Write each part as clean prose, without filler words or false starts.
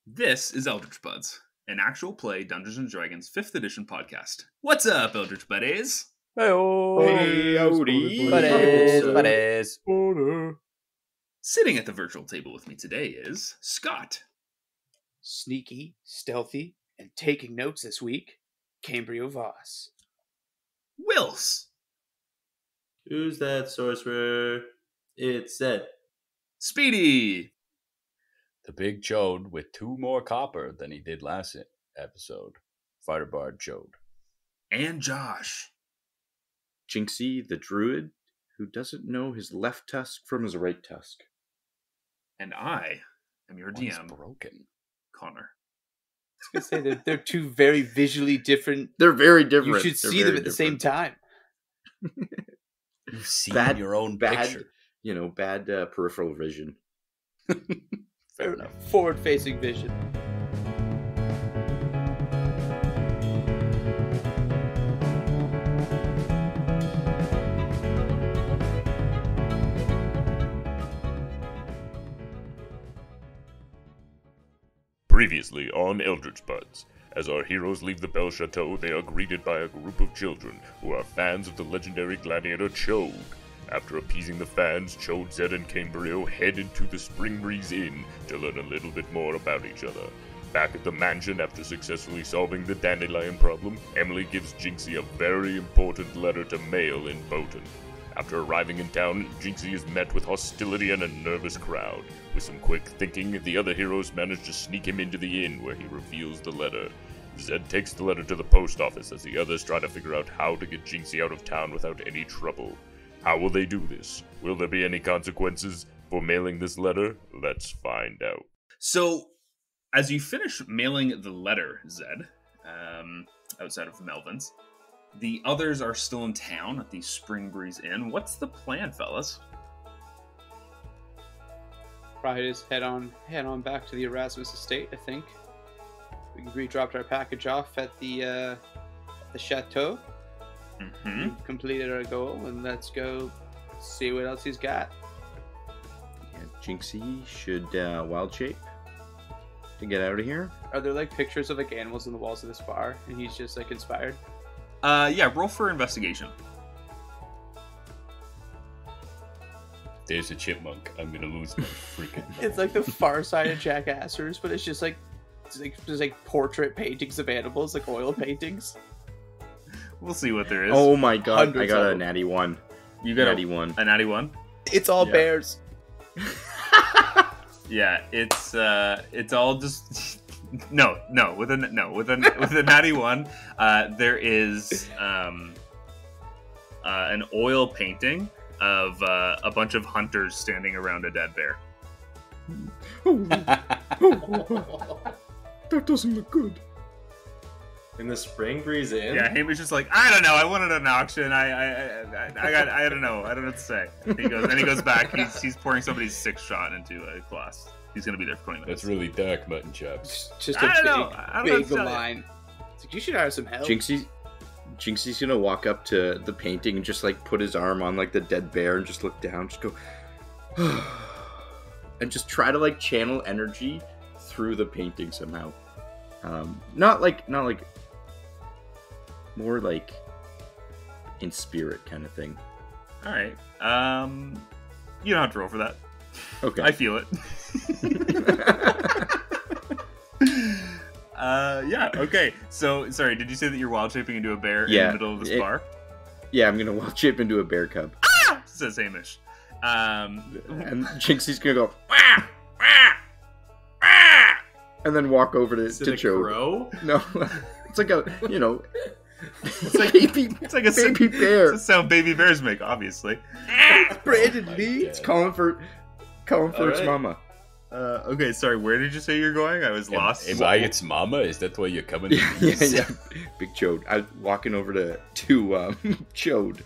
This is Eldritch Buds, an actual play Dungeons & Dragons 5th edition podcast. What's up, Eldritch Buddies? Buddies. Sitting at the virtual table with me today is Scott. Sneaky, stealthy, and taking notes this week, Cambrio Voss. Wills. Who's that sorcerer? It's Zed. Speedy. The big chode with 2 more copper than he did last episode. Firebard chode. And Josh. Jinxie, the druid, who doesn't know his left tusk from his right tusk. And I am your One's DM, broken. Connor. I was going to say, they're two very visually different. They're very different. You should see them at the same time. You've seen your own picture. Bad peripheral vision. Fair enough. Forward-facing vision. Previously on Eldritch Buds. As our heroes leave the Bell Chateau, they are greeted by a group of children who are fans of the legendary gladiator Chode. After appeasing the fans, Chode, Zed, and Cambrio head into the Spring Breeze Inn to learn a little bit more about each other. Back at the mansion, after successfully solving the dandelion problem, Emily gives Jinxie a very important letter to mail in Bowton. After arriving in town, Jinxie is met with hostility and a nervous crowd. With some quick thinking, the other heroes manage to sneak him into the inn where he reveals the letter. Zed takes the letter to the post office as the others try to figure out how to get Jinxie out of town without any trouble. How will they do this? Will there be any consequences for mailing this letter? Let's find out. So, as you finish mailing the letter, Zed, outside of Melvin's, the others are still in town at the Spring Breeze Inn. What's the plan, fellas? Probably just head on back to the Erasmus estate, I think. We dropped our package off at the chateau. Mm-hmm. We've completed our goal, and let's go see what else he's got. Yeah, Jinxie should wild shape to get out of here. Are there like pictures of like animals on the walls of this bar, and he's just like inspired? Yeah, roll for investigation. There's a chipmunk. I'm gonna lose my freaking mind. It's like the Far Side of Jackassers, but it's just like there's like portrait paintings of animals, like oil paintings. We'll see what there is. Oh my god, I Hundreds got of a them. natty one. You got natty one. a natty one? It's all Yeah. bears. Yeah, it's all just with a natty one. There is an oil painting of a bunch of hunters standing around a dead bear. That doesn't look good. In the Spring Breeze Inn? Yeah, Hamish is like, I don't know, I wanted an auction. I don't know, I don't know what to say. He goes back. He's pouring somebody's 6th shot into a glass. He's gonna be there for 20 minutes. That's really dark, mutton chops. Just I don't a know. I don't know big what to tell you. line. It's like, you should hire some help. Jinxie's gonna walk up to the painting and just like put his arm on like the dead bear and just look down, just go and just try to like channel energy through the painting somehow. Not like more like in spirit kind of thing. All right. You don't have to roll for that. Okay. I feel it. Yeah. Okay. So, sorry. Did you say that you're wild shaping into a bear in Yeah, the middle of this bar? Yeah, I'm gonna wild shape into a bear cub. Says Hamish. And Jinxie's gonna go wah, wah, wah, and then walk over to Is it a Chode. crow? No, it's like a It's like baby it's like a baby bear. It's the sound baby bears make, obviously. It's Brandon Lee. It's calling for its Alright. mama. Okay. Sorry. Where did you say you're going? I was lost. Am I its mama? Is that why you're coming? Yeah. Big Chode. I'm walking over to Chode.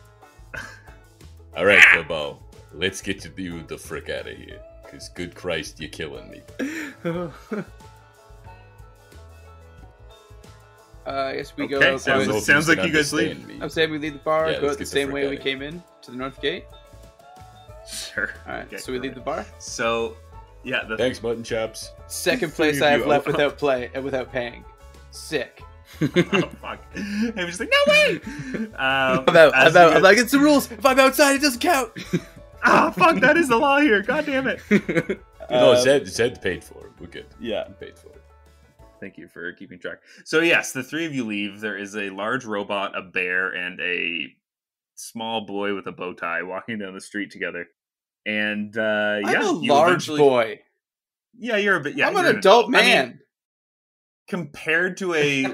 All right, Bobo. Let's get you the frick out of here. Cause good Christ, you're killing me. I guess we Okay, go. sounds like you guys leave. I'm saying we leave the bar, Yeah, go let's out the get the same frick way outta we here. came in to the north gate. Sure. All right, Okay, so we leave the bar. So, Yeah. Thanks, mutton chops. Second place I have left without paying. Sick. Oh, fuck. And I'm just like, no way! I'm like, it's the rules. If I'm outside, it doesn't count. Fuck, that is the law here. God damn it. No, Zed paid for it. We're good. Yeah. He paid for it. Thank you for keeping track. So yes, the three of you leave. There is a large robot, a bear, and a small boy with a bow tie walking down the street together. And I'm yeah, a large boy. Yeah, you're a bit. Yeah, I'm you're an adult man. I mean, compared to a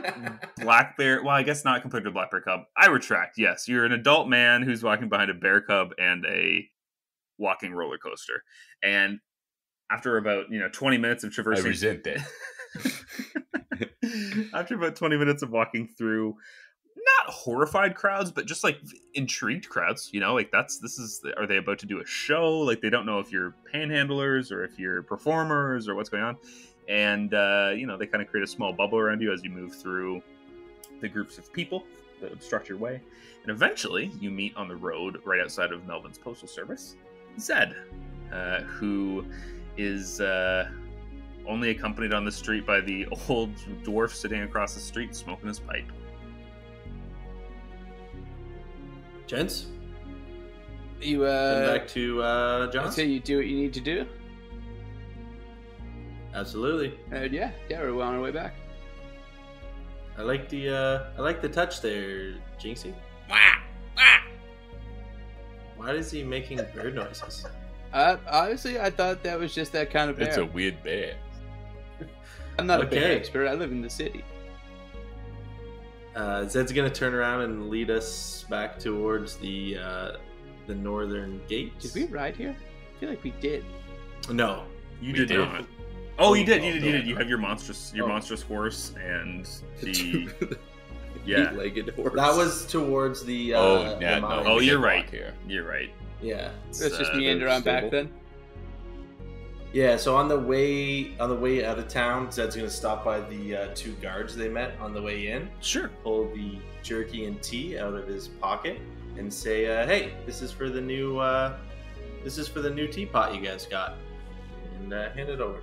black bear, well, I guess not compared to a black bear cub. I retract. Yes, you're an adult man who's walking behind a bear cub and a walking roller coaster. And after about 20 minutes of I traversing, resent that. after about 20 minutes of walking through, not horrified crowds, but just like intrigued crowds, like are they about to do a show? Like they don't know if you're panhandlers or if you're performers or what's going on. And, they kind of create a small bubble around you as you move through the groups of people that obstruct your way. And eventually you meet on the road right outside of Melvin's Postal Service, Zed, who is only accompanied on the street by the old dwarf sitting across the street smoking his pipe. Gents, You going back to John. say you do what you need to do. Absolutely. Yeah, we're well on our way back. I like the touch there, Jinxie. Why is he making bird noises? Honestly, I thought that was just that kind of bear. It's a weird bear. I'm not a bear Okay. expert. I live in the city. Zed's gonna turn around and lead us back towards the northern gate. Did we ride here? I feel like we did. No, You We did did. not. Oh, you did. Oh, You did. no. You did. You have your monstrous horse and the yeah. Eight-legged horse. that was towards the. Yeah, the no. mine. Oh, we you're did right. walk here. You're right. Yeah, Let's just Uh, meander on back then. yeah. So on the way out of town, Zed's gonna stop by the two guards they met on the way in. Sure. Pull the jerky and tea out of his pocket and say, "Hey, this is for the new teapot you guys got," and hand it over.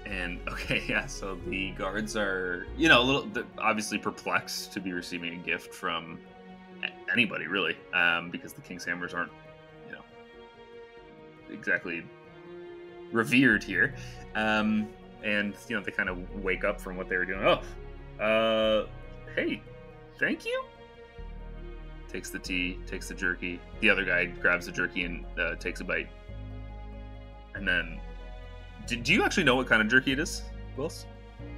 And okay, yeah. So the guards are, a little obviously perplexed to be receiving a gift from anybody, really, because the King's Hammers aren't, exactly revered here. And they kind of wake up from what they were doing. Oh, hey, thank you. Takes the tea, takes the jerky. The other guy grabs the jerky and takes a bite. And then, do you actually know what kind of jerky it is, Wills?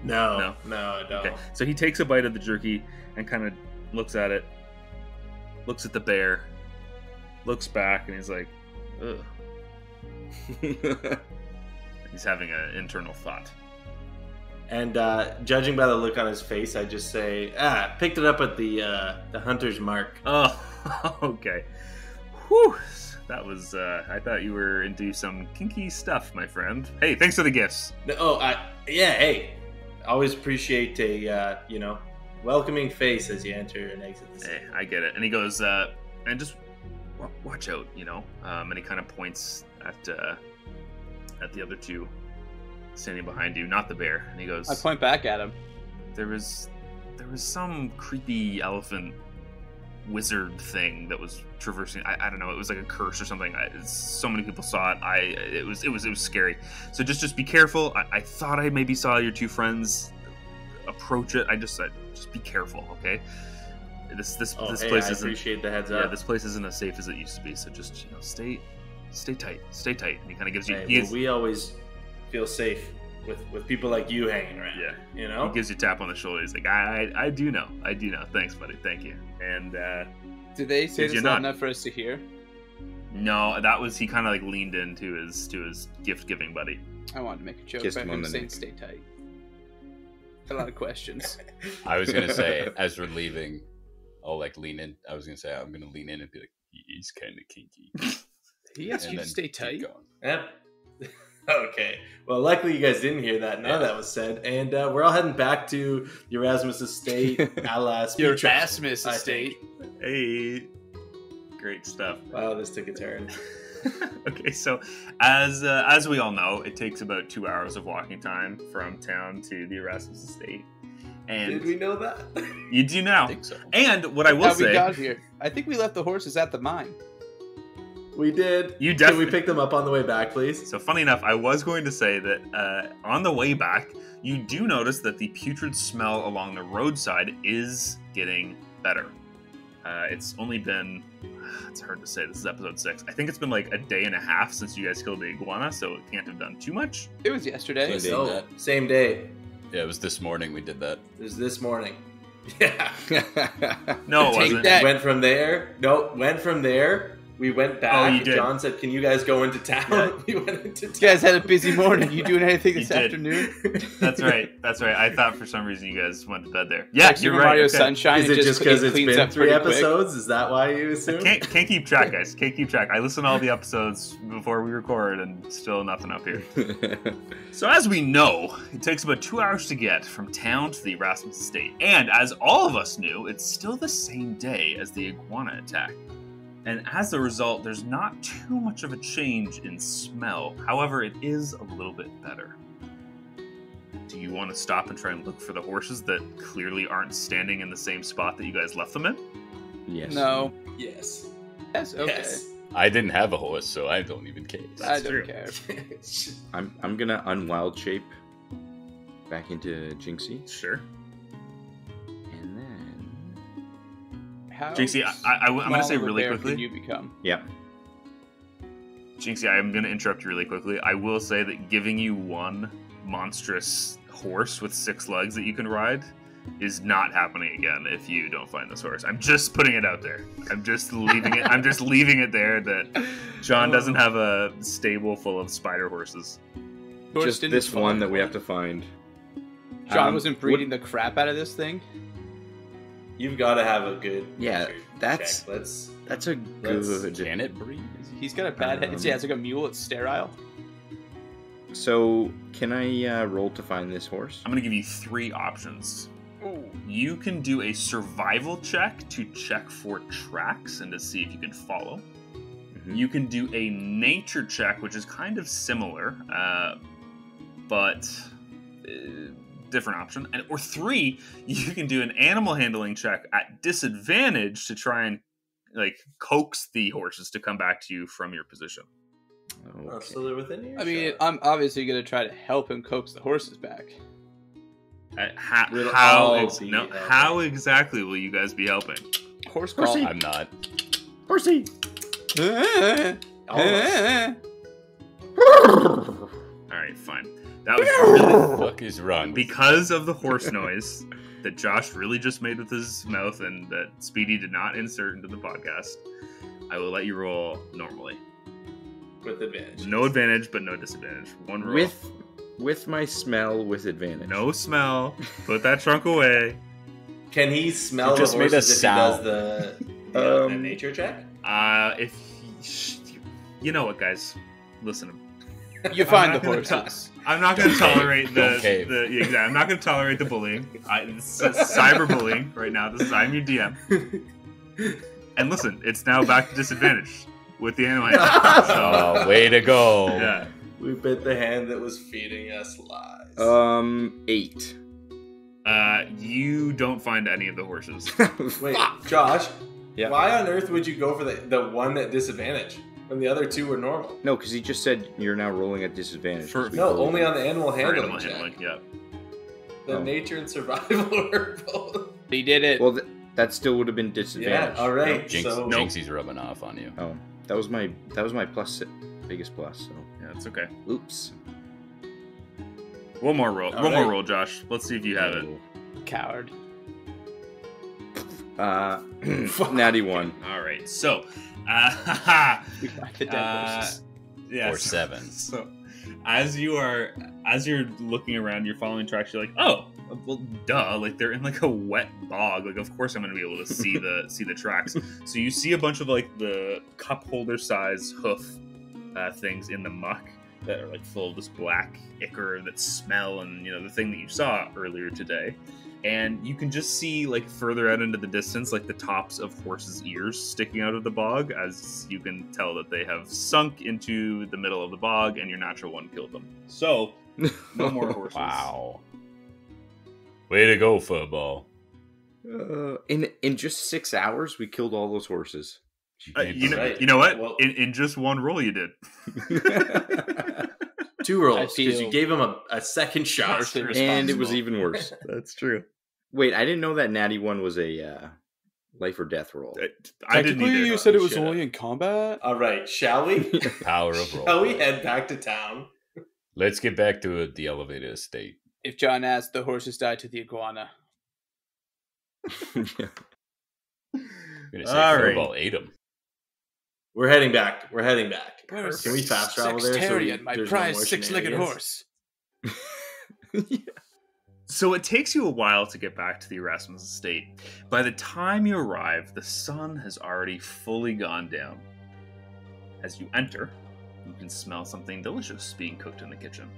No, I don't. Okay, so he takes a bite of the jerky and kind of looks at it, looks at the bear, looks back, and he's like, ugh. He's having an internal thought. And judging by the look on his face, I just say, picked it up at the Hunter's Mark. Oh, okay. Whew. That was, I thought you were into some kinky stuff, my friend. Hey, thanks for the gifts. Hey, always appreciate a, welcoming face as you enter and exit the city. Hey, I get it. And he goes, and just watch out, and he kind of points at the other two standing behind you, not the bear. And he goes, I point back at him. there was some creepy elephant wizard thing that was traversing. I don't know. It was like a curse or something. So many people saw it. It was scary. So just be careful. I thought I maybe saw your two friends approach it. I just said, just be careful, okay? This place I isn't. appreciate the heads Yeah, up. this place isn't as safe as it used to be. So just stay tight. And he kind of gives you. Hey, we always feel safe with people like you hanging around. Yeah. He gives you a tap on the shoulder. He's like, I do know. Thanks, buddy. Thank you. And Did they say Did you this not? loud enough for us to hear? no, that was he kind of like leaned into his gift giving buddy. I wanted to make a joke Kissed about him on him the saying neck. stay tight. A lot of questions. I was gonna say, as we're leaving, I'll lean in. I was gonna say, I'm gonna lean in and be like, he's kind of kinky. He asked And you to then stay keep tight. going. Yep. Okay. Well, luckily you guys didn't hear that. None of that was said. And we're all heading back to Erasmus Estate, a la Speed Your Travel, Erasmus I estate. think. Hey, great stuff. Wow, this took a turn. Okay, so as we all know, it takes about 2 hours of walking time from town to the Erasmus estate. And Did we know that? you do I now. think so. And what I will How we say, got here? I think we left the horses at the mine. We did. You Can definitely- we pick them up on the way back, please? so funny enough, I was going to say that on the way back, you do notice that the putrid smell along the roadside is getting better. It's only been, it's hard to say, this is episode 6. I think it's been like a day and a half since you guys killed the iguana, so it can't have done too much. It was yesterday. Sunday. So, that. same day. Yeah, it was this morning we did that. It was this morning. Yeah. No, it Take wasn't. that. Went from there. No, went from there. We went back. Oh, you did. John said, "Can you guys go into town?" Yeah. We went into You town. guys had a busy morning. You doing anything this You did. afternoon? That's right. That's right. I thought for some reason you guys went to bed there. Yeah, Like you're Super right. Mario okay. Sunshine. Is it just because it's cleans been up 3 pretty quick. episodes? Is that why you assume? Can't keep track, guys. Can't keep track. I listen to all the episodes before we record, and still nothing up here. So as we know, it takes about 2 hours to get from town to the Erasmus estate. And as all of us knew, it's still the same day as the iguana attack. And as a result, there's not too much of a change in smell. However, it is a little bit better. Do you want to stop and try and look for the horses that clearly aren't standing in the same spot that you guys left them in? Yes. No. Yes. Yes. Okay. Yes. I didn't have a horse, so I don't even care. I That's don't true. care. I'm gonna unwild shape back into Jinxie, Sure. and then How Jinxie, I'm going to say small of a really bear quickly. Can you become? yeah. Jinxie, I'm going to interrupt you really quickly. I will say that giving you one monstrous horse with 6 legs that you can ride is not happening again if you don't find this horse. I'm just putting it out there. I'm just leaving it. I'm just leaving it there that John doesn't have a stable full of spider horses. Horse Just didn't this fall. one that we have to find. John Um, wasn't breeding the crap out of this thing. You've got to have a good. Yeah, check. that's- Let's. That's a Let's- good. Can it breathe? He's got a bad head. Yeah, it's like a mule. It's sterile. So, can I roll to find this horse? I'm going to give you 3 options. You can do a survival check to check for tracks and to see if you can follow. Mhm. You can do a nature check, which is kind of similar, but different option. Or 3, you can do an animal handling check at disadvantage to try and coax the horses to come back to you from your position. Oh, Okay. so they're within earshot. I mean, I'm obviously going to try to help him coax the horses back. We'll How all be helping. how exactly will you guys be helping? Horse call. Horsey. I'm not. Horsey. All of us. All right, fine. That was really Fuck is wrong? with because of the horse noise that Josh really just made with his mouth and that Speedy did not insert into the podcast. I will let you roll normally. With advantage. No advantage, but no disadvantage. One roll. With my smell with advantage. No smell. Put that trunk away. Can he smell You the just made horses a if sound. he does the Um, nature check? If you know what, guys, listen. You find I'm the not gonna horses. I'm not going to tolerate Don't cave. I'm not going to tolerate the bullying. It's cyberbullying right now. I'm your DM. And listen, it's now back to disadvantage with the animal handling. So, Oh, way to go! yeah. We bit the hand that was feeding us lies. 8. You don't find any of the horses. Wait, Josh. Yeah. Why on earth would you go for the one at disadvantage when the other 2 were normal? No, because he just said you're now rolling at disadvantage. For- 'cause we No, told only you. on the animal For handling animal check. handling, yeah. The Oh. nature and survival were both. He did it. Well, that still would have been Yeah, disadvantage. all right. Jinx, So Jinxie's rubbing off on you. Oh, that was my biggest plus. So, Yeah, it's okay. oops. One more roll. All One more right. roll, Josh. Let's see if you have it. Coward. Natty 1. All right. So, We find the dead horses. yeah. Or 7. So, as you're looking around, you're following tracks. You're like, oh, well, duh! Like they're in like a wet bog. Like, of course I'm going to be able to see the tracks. So you see a bunch of like the cup holder size hoof things in the muck, that are like full of this black ichor that smell, and the thing that you saw earlier today. And you can just see, like, further out into the distance, like the tops of horses' ears sticking out of the bog, as you can tell that they have sunk into the middle of the bog, and your natural one killed them. So, no more horses. Wow. Way to go, Furball. In just 6 hours, we killed all those horses. You know what? Well- in just one roll, you did. 2 rolls, I because feel- you gave him a second shot. Partially And it was responsible. even worse. That's true. Wait, I didn't know that natty one was a life or death roll. I didn't Technically, either. you said it was Shut only up. in combat. All right, shall we? Power of Shall roll. we head back to town? Let's get back to the elevator estate. If John asked, the horses died to the iguana. I'm gonna say All right. Furball ate him. We're heading back. We're Can we fast travel there? Sextarian, my there's no prized more six-legged shenanigans? horse. So it takes you a while to get back to the Erasmus estate. By the time you arrive, the sun has already fully gone down. As you enter, you can smell something delicious being cooked in the kitchen.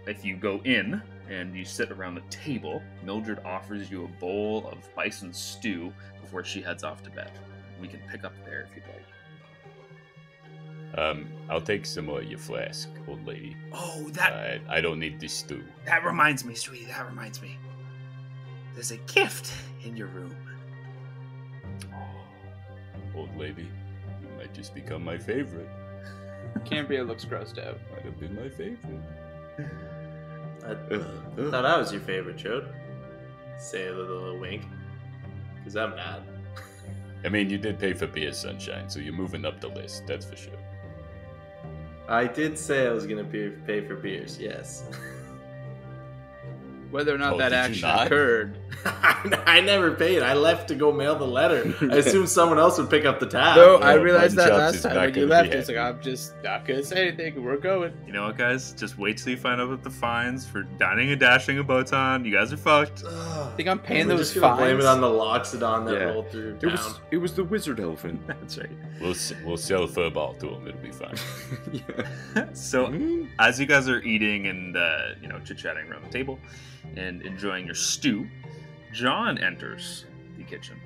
If you go in and you sit around the table, Mildred offers you a bowl of bison stew before she heads off to bed. We can pick up there if you'd like. I'll take some of your flask, old lady. Oh, I don't need this stew. that reminds me, sweetie. That reminds me. There's a gift in your room. Old lady, you might just become my favorite. Cambria looks grossed out. Might have been my favorite. I thought I was your favorite, Chode. Say a little wink. Because I'm not. I mean, you did pay for beer, Sunshine, so you're moving up the list, that's for sure. I did say I was going to pay for beers, yes. Whether or not Oh, that did you actually not? occurred. I never paid. I left to go mail the letter. I assumed someone else would pick up the tab. No, Yeah, I realized Mutton that Chops last is time not when you gonna left. be It's like, I'm just not going to say anything. We're going. You know what, guys? Just wait till you find out what the fines for dining and dashing a Botan. You guys are fucked. I think I'm paying We're those just gonna fines. blame it on the Loxodon that Yeah. rolled through It town. was the wizard elephant. That's right. We'll sell Furball to him, it'll be fine. Yeah. So, Mm. as you guys are eating and chit-chatting around the table and enjoying your stew, John enters the kitchen.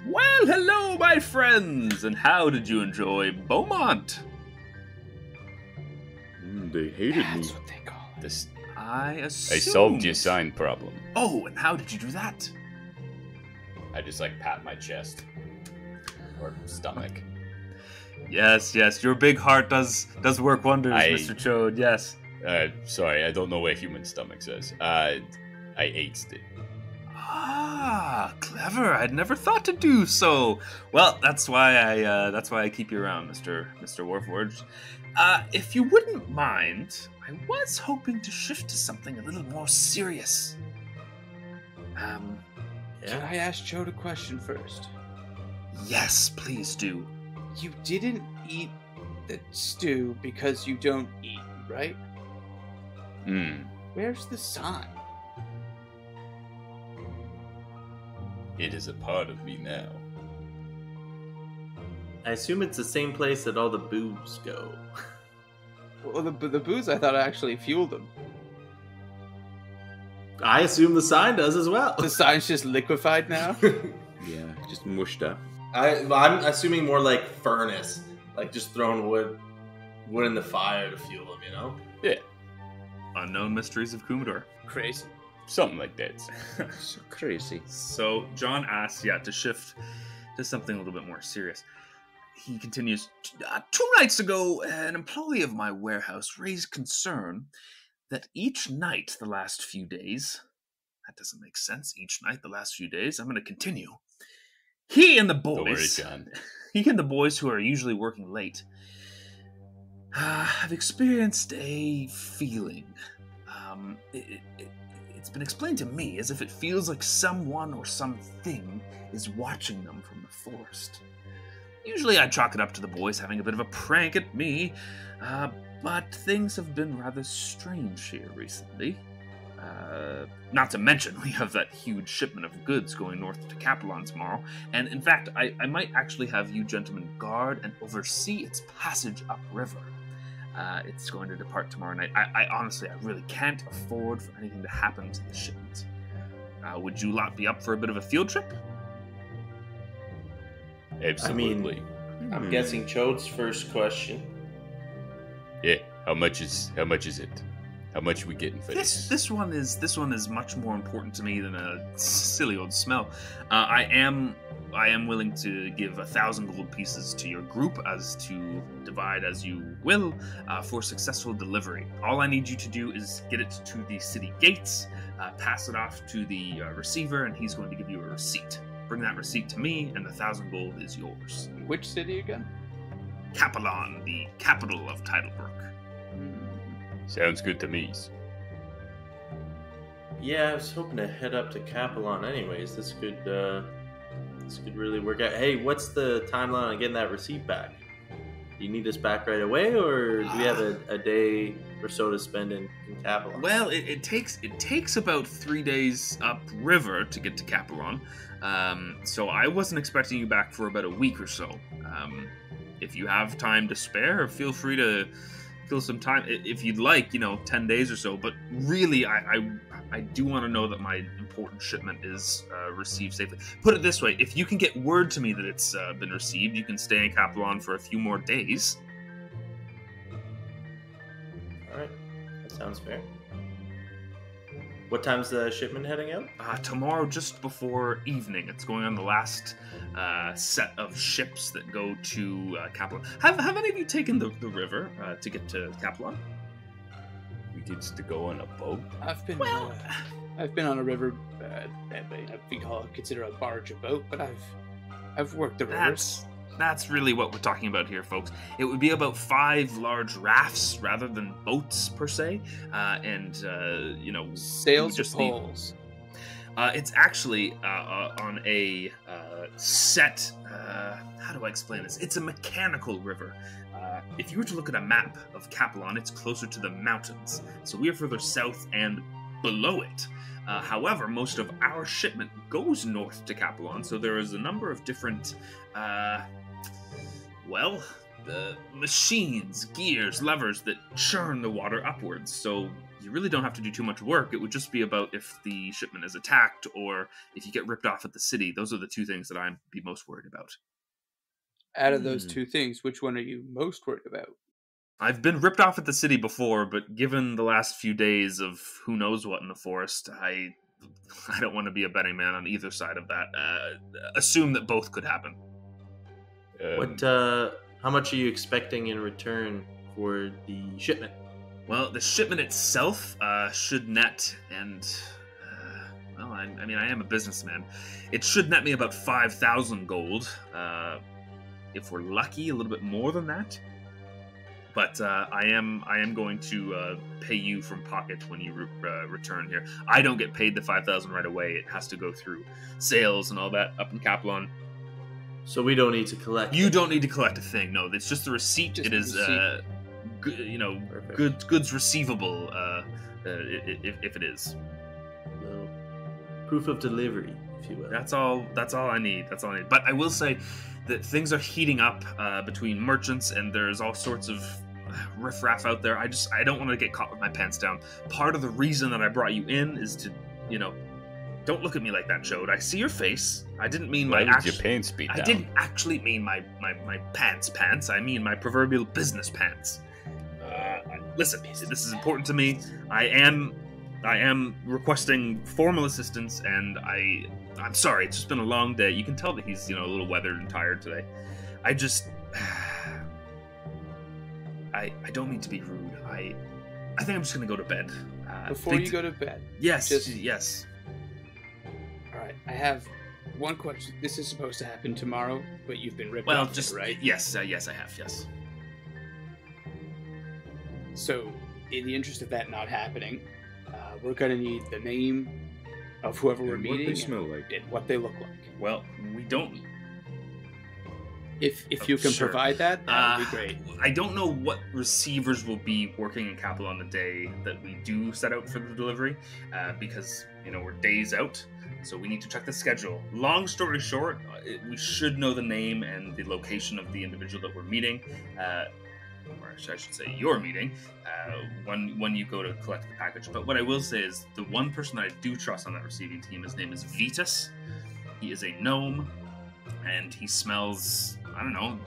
Well, hello, my friends, and how did you enjoy Beaumont? They hated me. That's what they call it. This, I assumed. I solved your sign problem. Oh, and how did you do that? I just pat my chest. Or stomach. Yes, your big heart does work wonders, Mr. Chode. Yes. Sorry, I don't know where human stomach says. I ate it. Ah, clever. I'd never thought to do so. Well, that's why I keep you around, Mr. Warforged. If you wouldn't mind, I was hoping to shift to something a little more serious. Can Yeah. I ask Joe a question first? Yes, please do. You didn't eat the stew because you don't eat, right? Where's the sign? It is a part of me now. I assume it's the same place that all the boobs go. Well, the booze I thought actually fueled them. I assume the sign does as well. The sign's just liquefied now. Yeah, just mushed up. I'm assuming more like furnace, like just throwing wood in the fire to fuel them. You know. Yeah, Unknown Mysteries of Kumidor. Crazy. something like that. So crazy. So John asks, to shift to something a little bit more serious. He continues, 2 nights ago, an employee of my warehouse raised concern that each night the last few days, that doesn't make sense, each night the last few days, I'm going to continue. He and the boys, Don't worry, John. he and the boys who are usually working late, have experienced a feeling. It's been explained to me as if it feels like someone or something is watching them from the forest. Usually I chalk it up to the boys having a bit of a prank at me, but things have been rather strange here recently. Not to mention, we have that huge shipment of goods going north to Capelon tomorrow. And in fact, I might actually have you gentlemen guard and oversee its passage upriver. It's going to depart tomorrow night. I honestly, I really can't afford for anything to happen to the shipment. Would you lot be up for a bit of a field trip? Absolutely. I'm guessing Chode's first question. Yeah. How much is it? How much are we getting for this? This one is much more important to me than a silly old smell. I am willing to give 1,000 gold pieces to your group as to divide as you will for successful delivery. All I need you to do is get it to the city gates, pass it off to the receiver, and he's going to give you a receipt. Bring that receipt to me, and 1,000 gold is yours. Which city again? Capelon, the capital of Tidalbrook. Sounds good to me. Yeah, I was hoping to head up to Capelon anyways. This could really work out. Hey, what's the timeline on getting that receipt back? Do you need us back right away, or do we have a day or so to spend in Capelon? Well, it takes about 3 days upriver to get to Capelon. So I wasn't expecting you back for about a week or so. If you have time to spare, feel free to kill some time if you'd like, 10 days or so. But really, I do want to know that my important shipment is received safely. Put it this way, if you can get word to me that it's been received, you can stay in Capelon for a few more days. Alright, that sounds fair. What time's the shipment heading out? Tomorrow, just before evening. It's going on the last set of ships that go to Capelon. Have any of you taken the river to get to Capelon? We get to go on a boat. I've been on a river. We consider a barge a boat, but I've worked the rivers. That's really what we're talking about here, folks. It would be about 5 large rafts rather than boats per se, sails or poles. It's actually on a set. How do I explain this? It's a mechanical river. If you were to look at a map of Capelon, it's closer to the mountains, so we are further south and below it. However, most of our shipment goes north to Capelon, so there is a number of different, machines, gears, levers that churn the water upwards. So you really don't have to do too much work. It would just be about if the shipment is attacked or if you get ripped off at the city. Those are the 2 things that I'd be most worried about. Out of those 2 things, which one are you most worried about? I've been ripped off at the city before, but given the last few days of who knows what in the forest, I don't want to be a betting man on either side of that. Assume that both could happen. How much are you expecting in return for the shipment? Well, the shipment itself should net, and I am a businessman. It should net me about 5,000 gold. If we're lucky, a little bit more than that. But I am going to pay you from pocket when you return here. I don't get paid the 5,000 right away. It has to go through sales and all that up in Capelon. So we don't need to collect. You don't need to collect a thing. No, it's just the receipt. It is, goods receivable. If it is. Well, proof of delivery, if you will. That's all I need. But I will say that things are heating up between merchants, and there's all sorts of riffraff out there. I don't want to get caught with my pants down. Part of the reason that I brought you in is to, don't look at me like that, Chode. I see your face. I didn't mean Why my would your pants be down? I didn't actually mean my pants. I mean my proverbial business pants. Listen, this is important to me. I am requesting formal assistance, and I'm sorry. It's just been a long day. You can tell that he's, a little weathered and tired today. I don't mean to be rude. I think I'm just gonna go to bed. Before you go to bed. Yes. Yes. All right. I have one question. This is supposed to happen tomorrow, but you've been ripped Well, off, just right? Yes. Yes, I have. Yes. So, in the interest of that not happening, we're gonna need the name of whoever we're meeting, what they smell like. and what they look like. Well, we don't. If you can Sure. provide that, that would be great. I don't know what receivers will be working in Capital on the day that we do set out for the delivery, because we're days out, so we need to check the schedule. Long story short, we should know the name and the location of the individual that we're meeting, or I should say you're meeting, when you go to collect the package. But what I will say is the one person that I do trust on that receiving team, his name is Vitus. He is a gnome, and he smells, I don't know,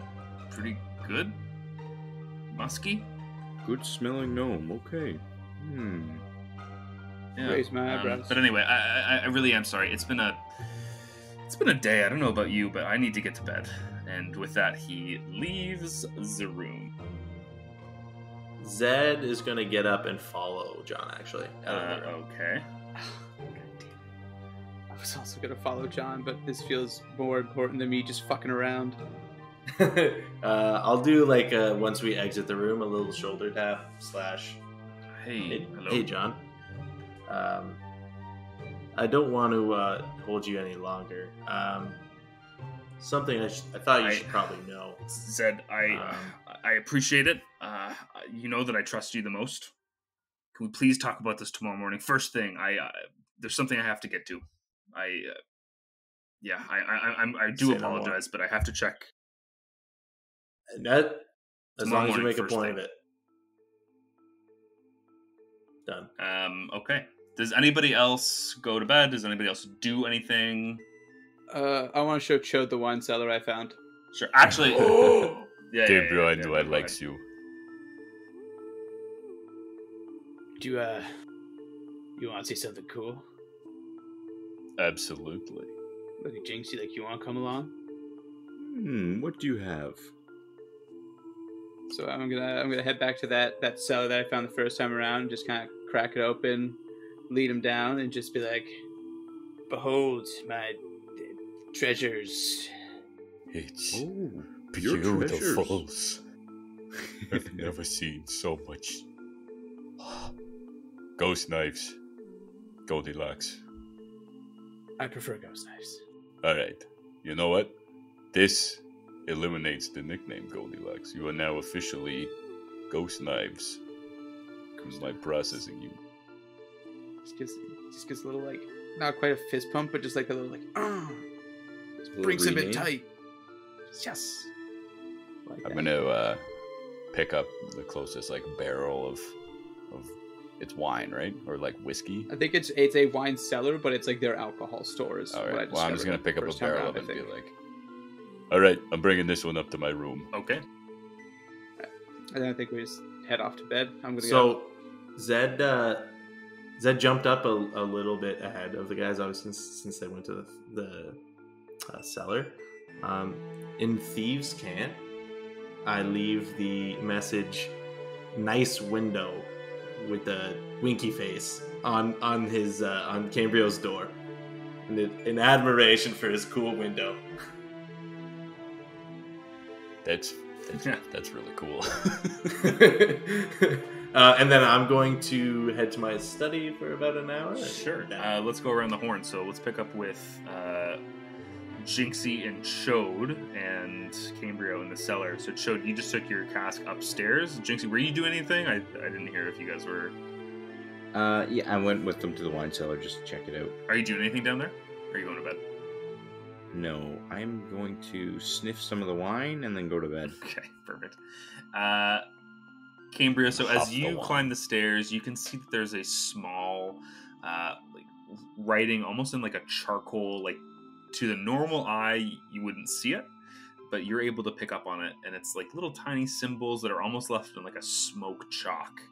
pretty good? Musky? Good smelling gnome. Okay. Yeah. Raise my eyebrows. But anyway, I really am sorry. It's been a day. I don't know about you, but I need to get to bed. And with that, he leaves the room. Zed is going to get up and follow John, actually. Okay. I was also gonna follow John, but this feels more important than me just fucking around. I'll do once we exit the room, a little shoulder tap / Hey, hello. Hey, John. I don't want to hold you any longer. Something I thought you should probably know. Zed, I appreciate it. You know that I trust you the most. Can we please talk about this tomorrow morning? First thing, there's something I have to get to. I do Say no apologize, but I have to check. That, as Tomorrow long as you morning, make a first point thing. of it. Done. Okay. Does anybody else go to bed? Does anybody else do anything? I want to show Chode the wine cellar I found. Sure. Actually, yeah. Gabriel, I know go I ahead. likes you. Do you want to see something cool? Absolutely. Look at Jinxie, you want to come along? What do you have? So I'm gonna head back to that cellar that I found the first time around, and just kind of crack it open, lead him down, and just be like, "Behold my treasures." It's Your beautiful. I've never seen so much. Ghost knives. Goldilocks. I prefer ghost knives. Alright. You know what? This eliminates the nickname Goldilocks. You are now officially Ghost Knives. My processing you. Just gives a little not quite a fist pump, but just a little brings him in rename. tight. Yes. I'm gonna pick up the closest barrel of it's wine, right? Or whiskey. I think it's a wine cellar, but it's their alcohol stores. All what I right. Well, I'm just gonna discovered pick up a first time barrel around, of it I and be think. like, "All right, I'm bringing this one up to my room." Okay. And then I think we just head off to bed. I'm gonna So, Zed jumped up a little bit ahead of the guys, obviously, since they went to the cellar. In Thieves' Cant, I leave the message, "Nice window," with a winky face on Cambrio's door, in admiration for his cool window. That's really cool. And then I'm going to head to my study for about an hour. Sure. Let's go around the horn. So let's pick up with Jinxie and Chode and Cambrio in the cellar. So Chode, you just took your cask upstairs. Jinxie, were you doing anything? I didn't hear if you guys were. Yeah, I went with them to the wine cellar just to check it out. Are you doing anything down there? Or are you going to bed? No, I'm going to sniff some of the wine and then go to bed. Okay, perfect. Cambria, so Hop as the you wine. climb the stairs, you can see that there's a small, writing almost in a charcoal, to the normal eye, you wouldn't see it, but you're able to pick up on it, and it's little tiny symbols that are almost left in a smoke chalk.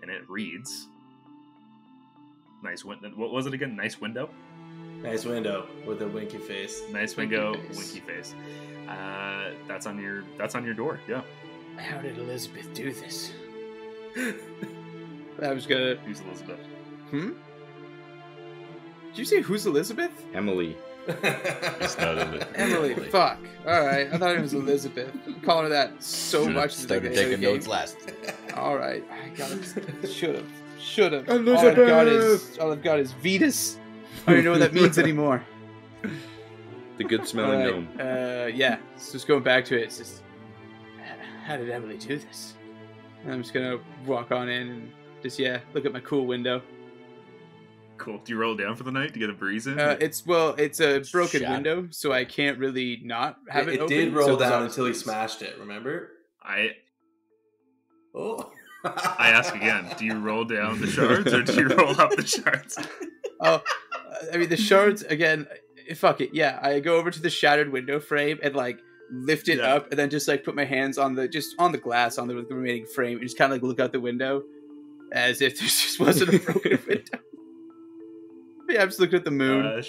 And it reads, nice window. What was it again? Nice window? Nice window with a winky face. Nice Winky window, face. winky face. That's on your door, yeah. How did Elizabeth do this? I was gonna. Who's Elizabeth? Did you say who's Elizabeth? Emily. It's not a Emily. Fuck. All right. I thought it was Elizabeth. I'm calling her that so Should've much. started taking notes last. All right. I got it. Should have. Elizabeth! All I've got is Vetus. I don't even know what that means anymore. The good smelling gnome. Yeah. So just going back to it, it's just, how did Emily do this? And I'm just gonna walk on in and just look at my cool window. Cool. Do you roll down for the night to get a breeze in? It's a broken Shattered. window, so I can't really not have it It open. did so roll there's down always until he breeze. smashed it, remember? I I ask again. Do you roll down the shards or do you roll up the shards? Oh, I mean the shards again. Fuck it. Yeah, I go over to the shattered window frame and like lift it Yeah. up, and then just like put my hands on the glass on the remaining frame, and just kind of like look out the window as if there just wasn't a broken window. But yeah, I'm just looking at the moon.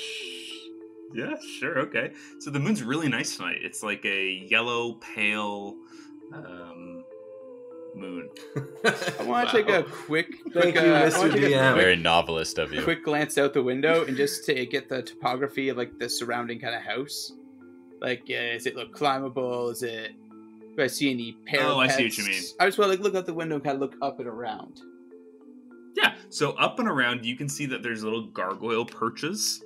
Yeah, sure, okay. So the moon's really nice tonight. It's like a yellow, pale moon. I want to take a quick Thank you, I Mr. wanna take a DM. Very novelist of you. quick glance out the window and just to get the topography of like the surrounding kind of house. Like, does it look climbable? Do I see any parapets? Oh, I see what you mean. I just want to like look out the window and kind of look up and around. Yeah, so up and around, you can see that there's little gargoyle perches,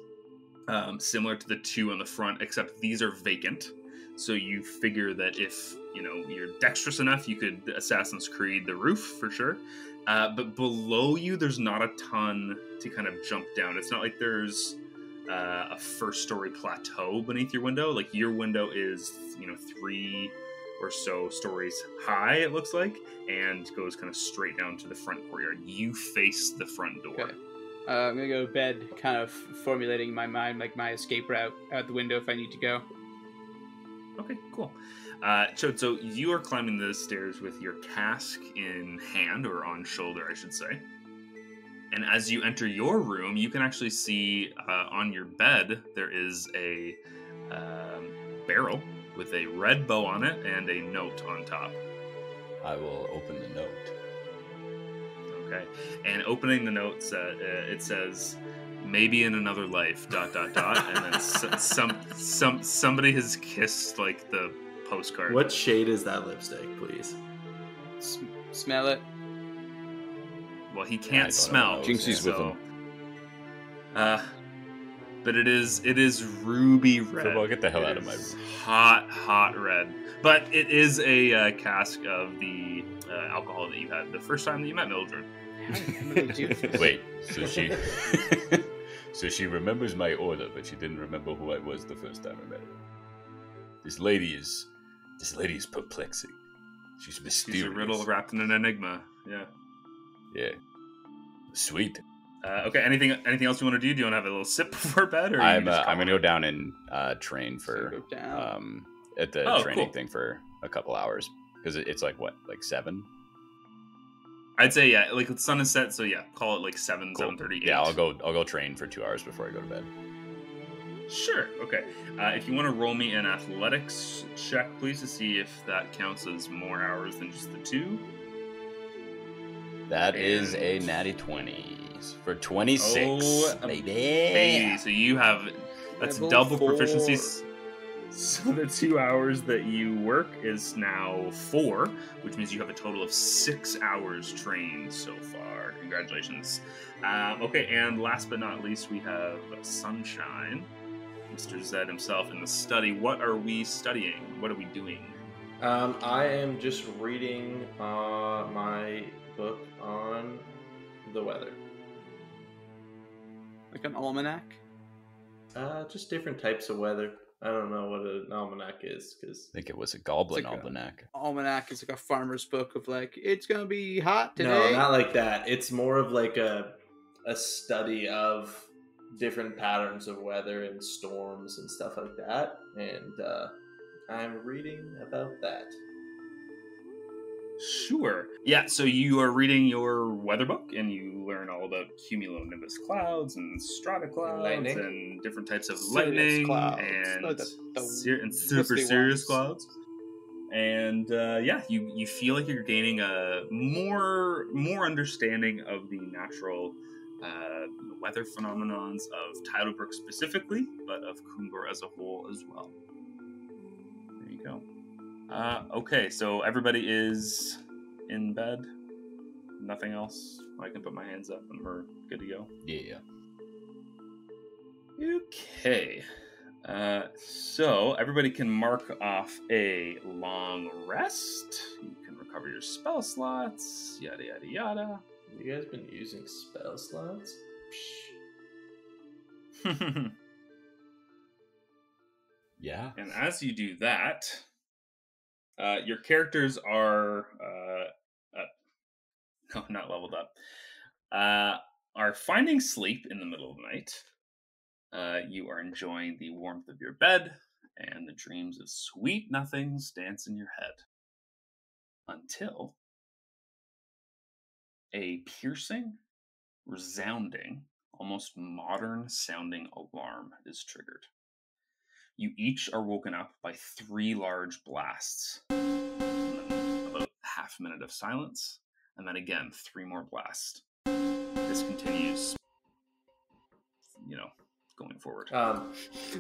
similar to the two on the front, except these are vacant. So you figure that if, you're dexterous enough, you could Assassin's Creed the roof, for sure. But below you, there's not a ton to kind of jump down. It's not like there's a first-story plateau beneath your window. Like, your window is, 3 or so stories high, it looks like, and goes kind of straight down to the front courtyard. You face the front door. Okay. I'm gonna go to bed, kind of formulating in my mind like my escape route out the window if I need to go. Okay, cool. Chode, so you are climbing the stairs with your cask in hand, or on shoulder, I should say. And as you enter your room, you can actually see on your bed there is a barrel with a red bow on it and a note on top. I will open the note. Okay. And opening the note, it says, "Maybe in another life, ... And then somebody has kissed, like, the postcard. What shade is that lipstick, please? Smell it. Well, he I can't don't smell. know. Jinxie's with him. But it is ruby red. Football, get the hell It out of my is room. hot red. But it is a cask of the alcohol that you had the first time that you met Mildred. How did Emily do this? Wait, so she so she remembers my order, but she didn't remember who I was the first time I met her. This lady is perplexing. She's mysterious. She's a riddle wrapped in an enigma. Yeah. Yeah. Sweet. Okay. Anything else you want to do? Do you want to have a little sip before bed, or I'm gonna go down and train So for go down. at the Oh, training cool. thing for a couple hours because it's like what, like 7? I'd say yeah. Like the sun is set, so yeah. Call it like 7, Cool. 7:30. Yeah, I'll go train for 2 hours before I go to bed. Sure. Okay. If you want to roll me an athletics check, please, to see if that counts as more hours than just the 2. That is a And- natty 20 for 26, Oh, baby. Hey, so you have that's Level double 4. proficiencies. So the 2 hours that you work is now 4, which means you have a total of 6 hours trained so far. Congratulations. Okay, and last but not least, we have Sunshine, Mr. Zed himself in the study. What are we studying? What are we doing? I am just reading my book on the weather. Like an almanac. Just different types of weather. I don't know what an almanac is because I think it was a goblin It's like a- almanac. Almanac is like a farmer's book of like, it's gonna be hot today. no, not like that. It's more of like a study of different patterns of weather and storms and stuff like that. And I'm reading about that. Sure. Yeah, so you are reading your weather book and you learn all about cumulonimbus clouds and strata clouds Lightning. and different types of Cirrus lightning clouds. and, Oh, the and super wispy serious ones. clouds. And yeah, you feel like you're gaining a more understanding of the natural weather phenomenons of Tidalbrook specifically, but of Kumbor as a whole as well. There you go. Okay, so everybody is in bed. Nothing else. I can put my hands up and we're good to go. Yeah. Okay. So everybody can mark off a long rest. You can recover your spell slots. Yada yada yada. You guys been using spell slots? Yeah. And as you do that, your characters are no, not leveled up. Are finding sleep in the middle of the night. You are enjoying the warmth of your bed and the dreams of sweet nothings dance in your head. Until a piercing, resounding, almost modern sounding alarm is triggered. You each are woken up by 3 large blasts. And then about half a minute of silence, and then again 3 more blasts. This continues, going forward.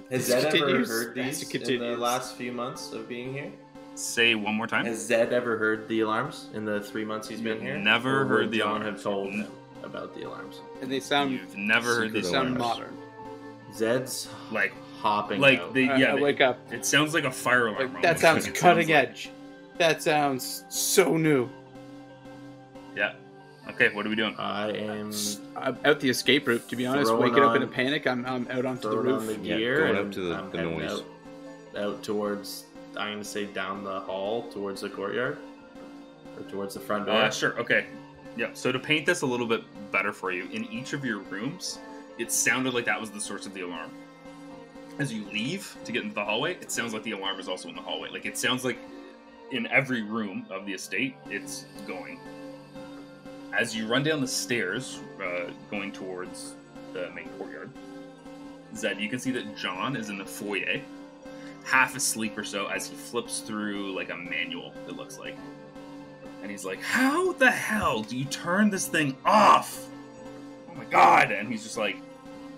Has Zed ever heard these in the last few months of being here? Say one more time. Has Zed ever heard the alarms in the 3 months he's been here? Never heard the John alarms. have told him about the alarms. And they sound. You've never heard these sound alarms. modern. Zed's Like hopping Like out. I wake up. It sounds like a fire alarm. Like, that almost. sounds Like, it cutting sounds like- edge. That sounds so new. Yeah. Okay, what are we doing? I am I'm out the escape route, to be honest. Throwing Waking up in a on- panic, I'm out onto the throwing on roof. the Yeah, gear going and up to the I'm noise. heading out towards, I'm going to say down the hall towards the courtyard or towards the front door. Sure, okay. Yeah, so to paint this a little bit better for you, in each of your rooms, it sounded like that was the source of the alarm. As you leave to get into the hallway, it sounds like the alarm is also in the hallway. Like, it sounds like in every room of the estate, it's going. As you run down the stairs, going towards the main courtyard, Zed, you can see that John is in the foyer, half asleep or so, as he flips through, like, a manual, it looks like. And he's like, how the hell do you turn this thing off? Oh my god! And he's just, like,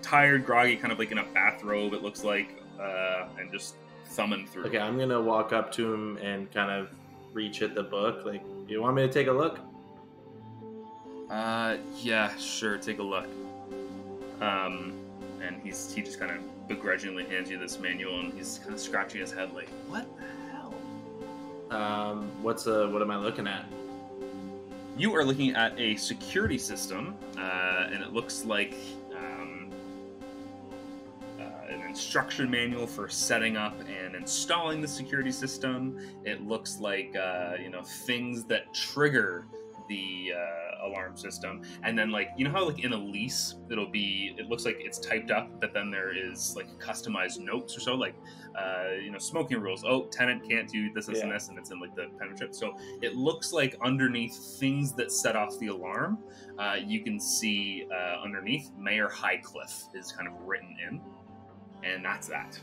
tired, groggy, kind of like in a bathrobe, it looks like, and just thumbing through. Okay, I'm going to walk up to him and kind of reach at the book. Like, you want me to take a look? Yeah, sure, take a look. And he just kind of begrudgingly hands you this manual, and he's kind of scratching his head like, what the hell? What am I looking at? You are looking at a security system, and it looks like an instruction manual for setting up and installing the security system. It looks like things that trigger the alarm system, and then, like, you know how, like, in a lease it looks like it's typed up, but then there is, like, customized notes or so, like smoking rules. Oh, tenant can't do this and this, and it's in, like, the penmanship. So it looks like underneath things that set off the alarm, you can see underneath Mayor Highcliffe is kind of written in, and that's that.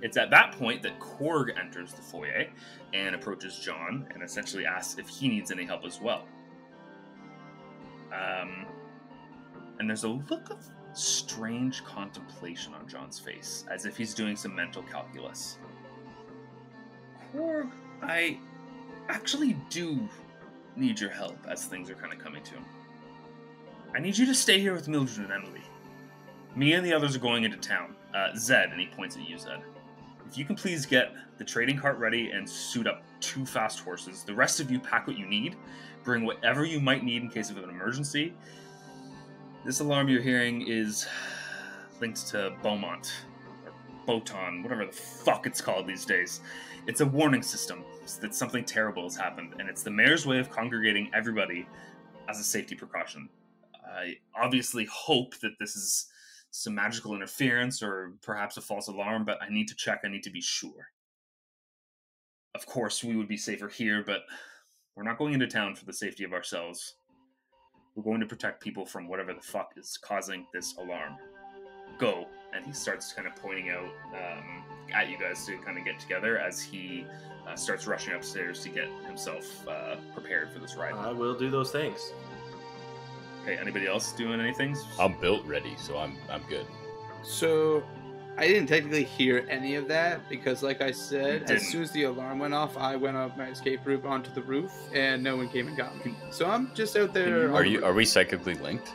It's at that point that Korg enters the foyer and approaches John and essentially asks if he needs any help as well. And there's a look of strange contemplation on John's face, as if he's doing some mental calculus. Korg, I actually do need your help, as things are kind of coming to him. I need you to stay here with Mildred and Emily. Me and the others are going into town. Zed, and he points at you, Zed. If you can please get the trading cart ready and suit up 2 fast horses. The rest of you pack what you need. Bring whatever you might need in case of an emergency. This alarm you're hearing is linked to Beaumont, or Boton, whatever the fuck it's called these days. It's a warning system that something terrible has happened, and it's the mayor's way of congregating everybody as a safety precaution. I obviously hope that this is some magical interference or perhaps a false alarm, but I need to check. I need to be sure. Of course, we would be safer here, but we're not going into town for the safety of ourselves. We're going to protect people from whatever the fuck is causing this alarm. Go. And he starts kind of pointing out at you guys to kind of get together as he starts rushing upstairs to get himself prepared for this ride. I will do those things. Okay, anybody else doing anything? I'm built ready, so I'm good. So, I didn't technically hear any of that because, like I said, as soon as the alarm went off, I went up my escape route onto the roof, and no one came and got me. So I'm just out there. Are we psychically linked?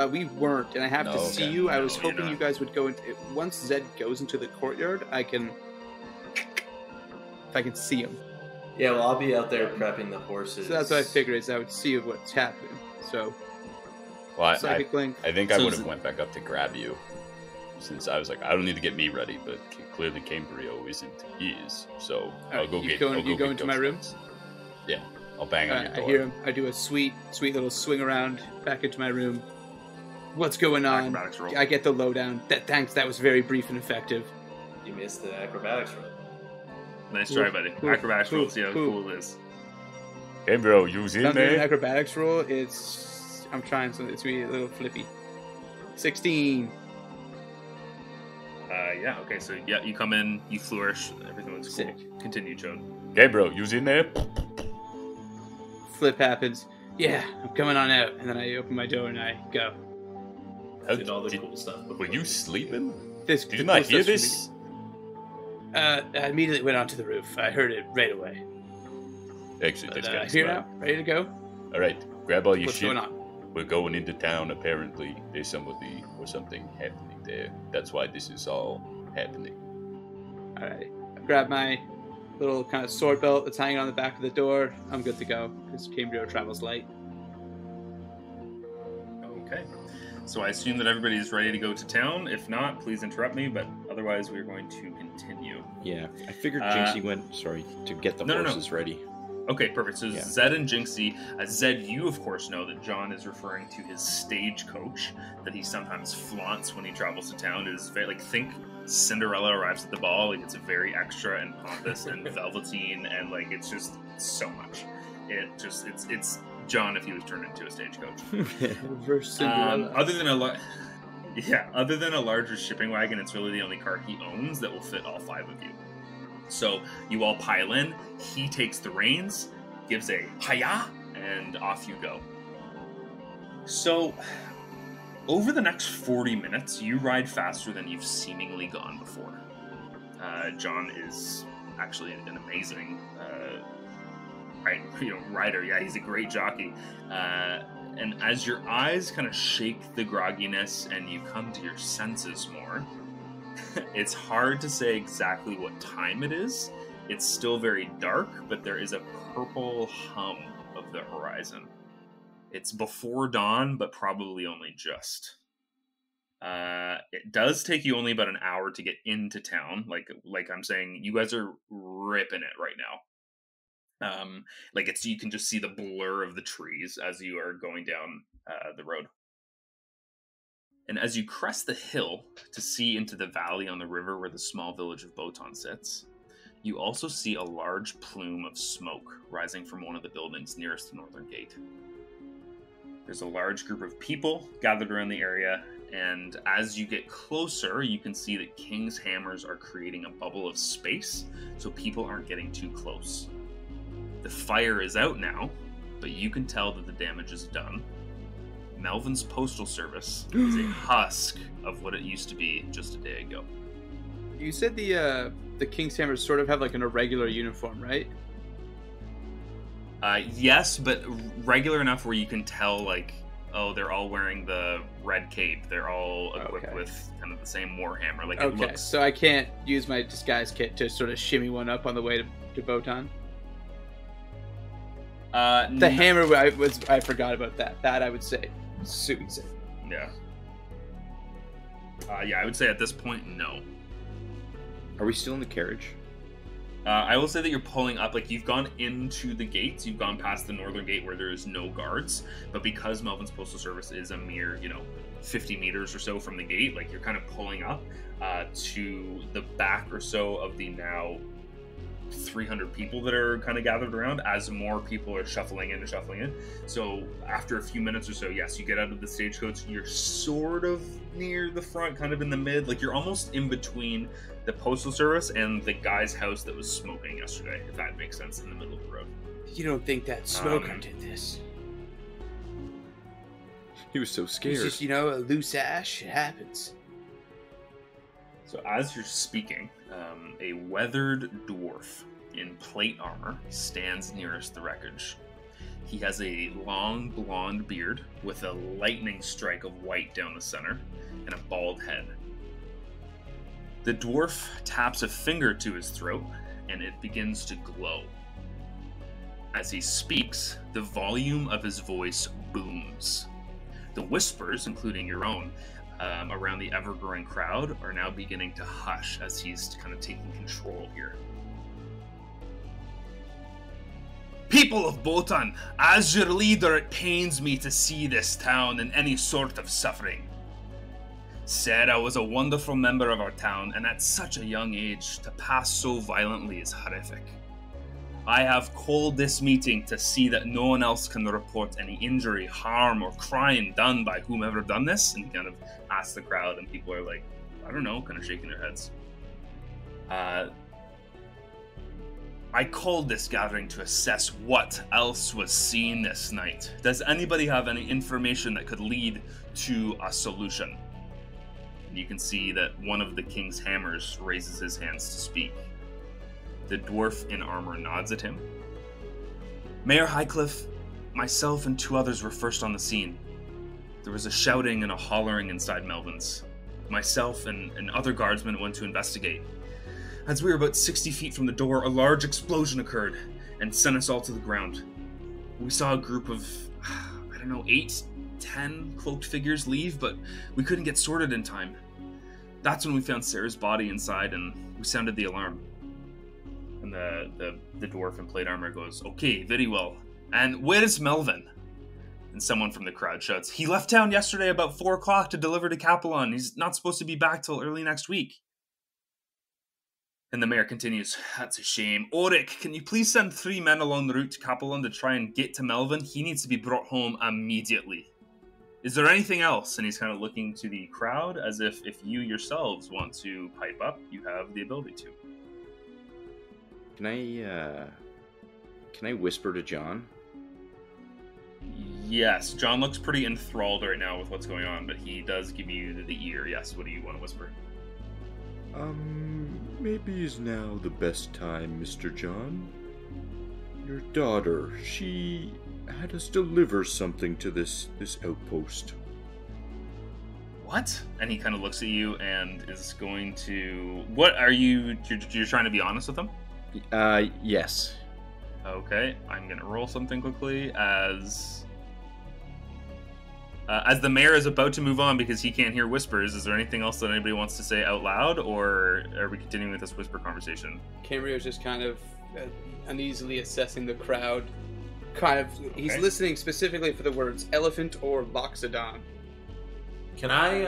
We weren't, and I have to No, see okay. you. I was No, you're hoping not. you guys would go into. Once Zed goes into the courtyard, I can. If I can see him. Yeah, well, I'll be out there prepping the horses. So that's what I figured is I would see what's happening. So Well, I psychic link. think I So would is have it- went back up to grab you, since I was like, I don't need to get me ready, but clearly Cambrio isn't. He is. So I'll go you get. go, I'll you go into my room. Yeah, I'll bang on your I door. hear him. I do a sweet little swing around back into my room. What's going on? Acrobatics roll. I get the lowdown. Thanks. That was very brief and effective. You missed the acrobatics roll. Nice try, buddy. Cool, Acrobatics cool, roll. See how cool. cool it is. Cambrio, you's in I'm doing an there. acrobatics roll. I'm trying something. It's be a little flippy. 16. Yeah. Okay. So yeah, you come in, you flourish. Everything looks Sick. cool. Continue, Chode. Cambrio, you's in there. Flip happens. Yeah, I'm coming on out. And then I open my door and I go. How- Did all the did- cool stuff. Were before. you sleeping? This. Did you not hear stuff's this? I immediately went onto the roof. I heard it right away. Actually, But, that's kind of here smart. now, ready to go. All right, grab all your What's shit. going on? We're going into town. Apparently, there's somebody or something happening there. That's why this is all happening. All right. I grab my little kind of sword belt that's hanging on the back of the door. I'm good to go because Cambrio travels light. Okay. So I assume that everybody is ready to go to town. If not, please interrupt me. But otherwise, we're going to continue. Yeah, I figured Uh, Jinxie went, to get the no. horses ready. Okay, perfect. So Yeah. Zed and Jinxie. Zed, you of course know that John is referring to his stagecoach that he sometimes flaunts when he travels to town. It is very like think Cinderella arrives at the ball. Like it's very extra and pompous and velveteen and like it's just so much. It's John if he was turned into a stagecoach. Reverse Cinderella. Other than other than a larger shipping wagon, it's really the only car he owns that will fit all 5 of you. So you all pile in, he takes the reins, gives a hiya, and off you go. So, over the next 40 minutes, you ride faster than you've seemingly gone before. John is actually an amazing rider. Yeah, he's a great jockey. And as your eyes kind of shake the grogginess and you come to your senses more, it's hard to say exactly what time it is. It's still very dark, but there is a purple hum of the horizon. It's before dawn, but probably only just. It does take you only about an hour to get into town. Like I'm saying, you guys are ripping it right now. You can just see the blur of the trees as you are going down the road. And as you crest the hill to see into the valley on the river where the small village of Botan sits, you also see a large plume of smoke rising from one of the buildings nearest the northern gate. There's a large group of people gathered around the area, and as you get closer, you can see that King's hammers are creating a bubble of space, so people aren't getting too close. The fire is out now, but you can tell that the damage is done. Melvin's postal service is a husk of what it used to be just a day ago. You said the King's Hammers sort of have like an irregular uniform, right? Yes, but regular enough where you can tell, like, oh, they're all wearing the red cape. They're all equipped Okay. with kind of the same warhammer. Like, it Okay, looks... so I can't use my disguise kit to sort of shimmy one up on the way to Botan. The hammer, I forgot about that. That I would say, super sick. Yeah. I would say at this point, no. Are we still in the carriage? I will say that you're pulling up, like you've gone into the gates, you've gone past the northern gate where there is no guards, but because Melvin's Postal Service is a mere, 50 meters or so from the gate, like you're kind of pulling up to the back or so of the now 300 people that are kind of gathered around as more people are shuffling in. So after a few minutes or so, yes, you get out of the stagecoach, you're sort of near the front, kind of in the mid, like you're almost in between the postal service and the guy's house that was smoking yesterday, if that makes sense, in the middle of the road. You don't think that smoker did this? He was so It's scared. just, a loose ash. It happens. So as you're speaking, a weathered dwarf in plate armor stands nearest the wreckage. He has a long blonde beard with a lightning strike of white down the center and a bald head. The dwarf taps a finger to his throat and it begins to glow. As he speaks, the volume of his voice booms. The whispers, including your own, around the ever-growing crowd are now beginning to hush as he's kind of taking control here. People of Botan, as your leader, it pains me to see this town in any sort of suffering. Sarah was a wonderful member of our town, and at such a young age, to pass so violently is horrific. I have called this meeting to see that no one else can report any injury, harm, or crime done by whomever done this, and kind of asks the crowd, and people are like, I don't know, kind of shaking their heads. I called this gathering to assess what else was seen this night. Does anybody have any information that could lead to a solution? And you can see that one of the king's hammers raises his hands to speak. The dwarf in armor nods at him. Mayor Highcliffe, myself and 2 others were first on the scene. There was a shouting and a hollering inside Melvin's. Myself and other guardsmen went to investigate. As we were about 60 feet from the door, a large explosion occurred and sent us all to the ground. We saw a group of, 8, 10 cloaked figures leave, but we couldn't get sorted in time. That's when we found Sarah's body inside and we sounded the alarm. And the dwarf in plate armor goes, okay, very well. And where is Melvin? And someone from the crowd shouts, he left town yesterday about 4 o'clock to deliver to Capelon. He's not supposed to be back till early next week. And the mayor continues, that's a shame. Oric, can you please send 3 men along the route to Capelon to try and get to Melvin? He needs to be brought home immediately. Is there anything else? And he's kind of looking to the crowd as if you yourselves want to pipe up, you have the ability to. Can I whisper to John? Yes, John looks pretty enthralled right now with what's going on, but he does give you the ear. Yes, what do you want to whisper? Maybe is now the best time, Mr. John. Your daughter, she had us deliver something to this outpost. What? And he kind of looks at you and is going to... What are you... You're trying to be honest with him? Yes. Okay, I'm going to roll something quickly as the mayor is about to move on because he can't hear whispers. Is there anything else that anybody wants to say out loud, or are we continuing with this whisper conversation? Camrio's just kind of uneasily assessing the crowd. He's listening specifically for the words elephant or loxodon. Can I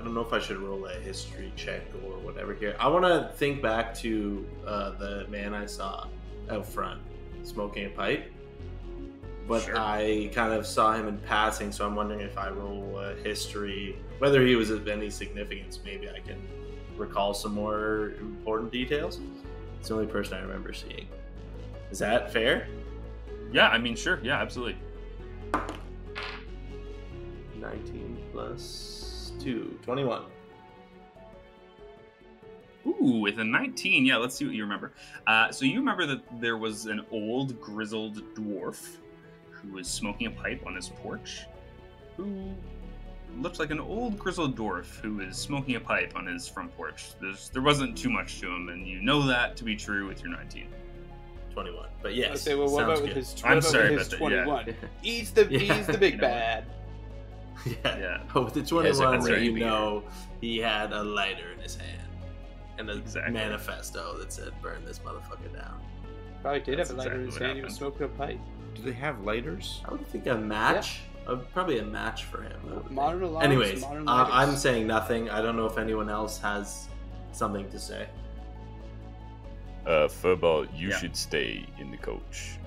don't know if I should roll a history check or whatever here. I want to think back to the man I saw out front smoking a pipe. But sure. I kind of saw him in passing, so I'm wondering if I roll a history, whether he was of any significance, maybe I can recall some more important details. It's the only person I remember seeing. Is that fair? Yeah, I mean, sure. Yeah, absolutely. 19 plus 2, 21. Ooh, with a 19. Yeah, let's see what you remember. So you remember that there was an old, grizzled dwarf who was smoking a pipe on his porch, who looked like an old grizzled dwarf who was smoking a pipe on his front porch. There wasn't too much to him, and you know that to be true with your 19. 21, but yes. I say, well, what about good. with his 21? Yeah. He's the big bad. Yeah. But with the 21, you know he had a lighter in his hand and a manifesto that said, "Burn this motherfucker down." Probably did have a lighter in his hand. He was smoking a pipe. Do they have lighters? I would think a match. Yeah. Probably a match for him. Modern alarms. Anyways, modern I'm saying nothing. I don't know if anyone else has something to say. Furball, you should stay in the coach.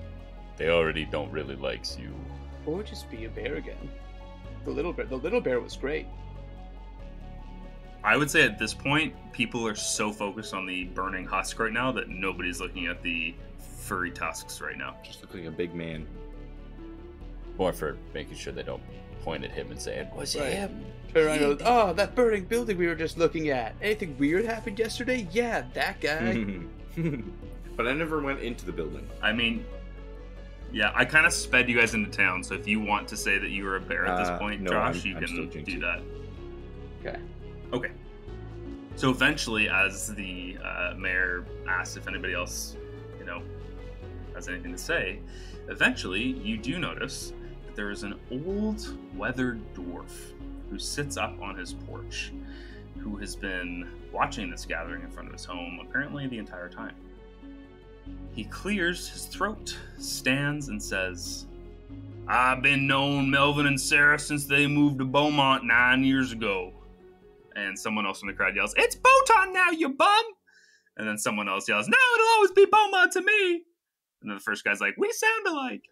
They already don't really like you. Or just be a bear again. The little bear was great. I would say at this point, people are so focused on the burning husk right now that nobody's looking at the furry tusks right now. Just look like a big man. More for making sure they don't point at him and say, it was him. Turn around and goes, oh, that burning building we were just looking at. Anything weird happened yesterday? Yeah, that guy. But I never went into the building. I mean, yeah, I kind of sped you guys into town, so if you want to say that you were a bear at this point, no, Josh, I'm you still can jinxing. do that. Okay. Okay. So eventually, as the mayor asks if anybody else, has anything to say, eventually you do notice that there is an old, weathered dwarf who sits up on his porch, who has been watching this gathering in front of his home apparently the entire time. He clears his throat, stands, and says, "I've been knowing Melvin and Sarah since they moved to Beaumont 9 years ago." And someone else in the crowd yells, "It's Botan now, you bum!" And then someone else yells, "No, it'll always be Beaumont to me!" And then the first guy's like, "We sound alike."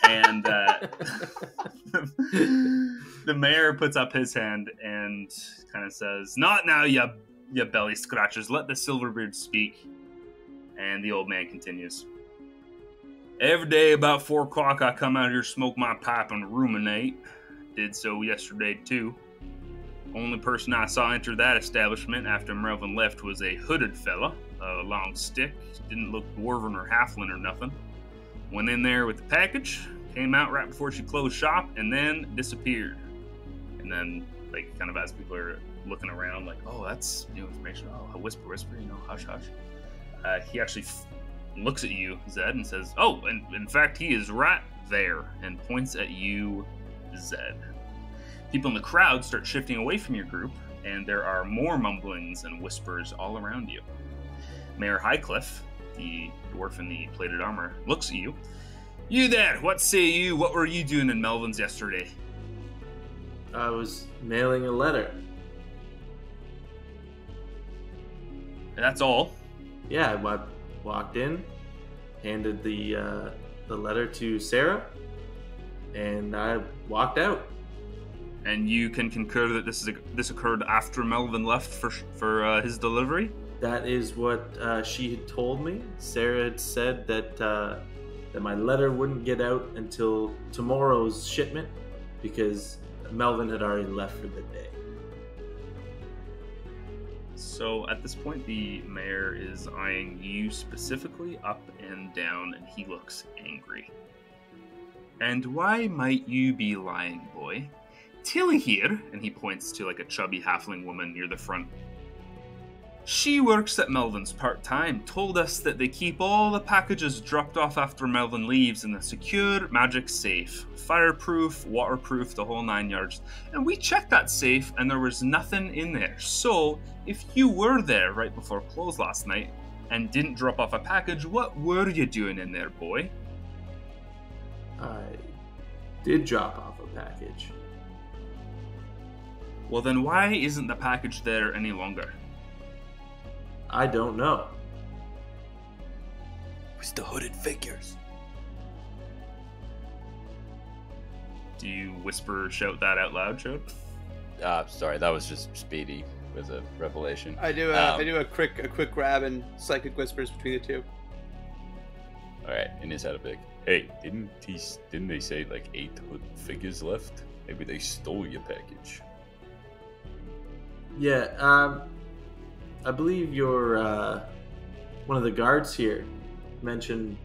And the mayor puts up his hand and kind of says, "Not now, you belly scratchers. Let the Silverbeard speak." And the old man continues. "Every day about 4 o'clock, I come out here, smoke my pipe, and ruminate. Did so yesterday, too. Only person I saw enter that establishment after Melvin left was a hooded fella, a long stick. Didn't look dwarven or halfling or nothing. Went in there with the package, came out right before she closed shop, and then disappeared." And then, like, kind of as people are looking around, like, "Oh, that's new information. Oh, whisper, hush, hush." He actually looks at you, Zed, and says, "Oh, and in fact, he is right there," and points at you, Zed. People in the crowd start shifting away from your group, and there are more mumblings and whispers all around you. Mayor Highcliffe, the dwarf in the plated armor, looks at you. "You there, what say you? What were you doing in Melvin's yesterday?" I was mailing a letter. That's all. Yeah, I walked in, handed the letter to Sarah, and I walked out. And you can concur that this occurred after Melvin left for his delivery? That is what she had told me. Sarah had said that my letter wouldn't get out until tomorrow's shipment because Melvin had already left for the day. So at this point, the mayor is eyeing you specifically up and down, and he looks angry. "And why might you be lying, boy? Tilly here," and he points to like a chubby halfling woman near the front. "She works at Melvin's part-time, told us that they keep all the packages dropped off after Melvin leaves in a secure magic safe. Fireproof, waterproof, the whole 9 yards. And we checked that safe and there was nothing in there. So, if you were there right before close last night and didn't drop off a package, what were you doing in there, boy?" I did drop off a package. "Well then why isn't the package there any longer?" I don't know. It's the hooded figures. Do you whisper, shout that out loud, Chode? Sorry, that was just Speedy with a revelation. I do a quick grab and psychic whispers between the two. All right, in his head a big. Hey, didn't they say like 8 hood figures left? Maybe they stole your package. Yeah, I believe your one of the guards here mentioned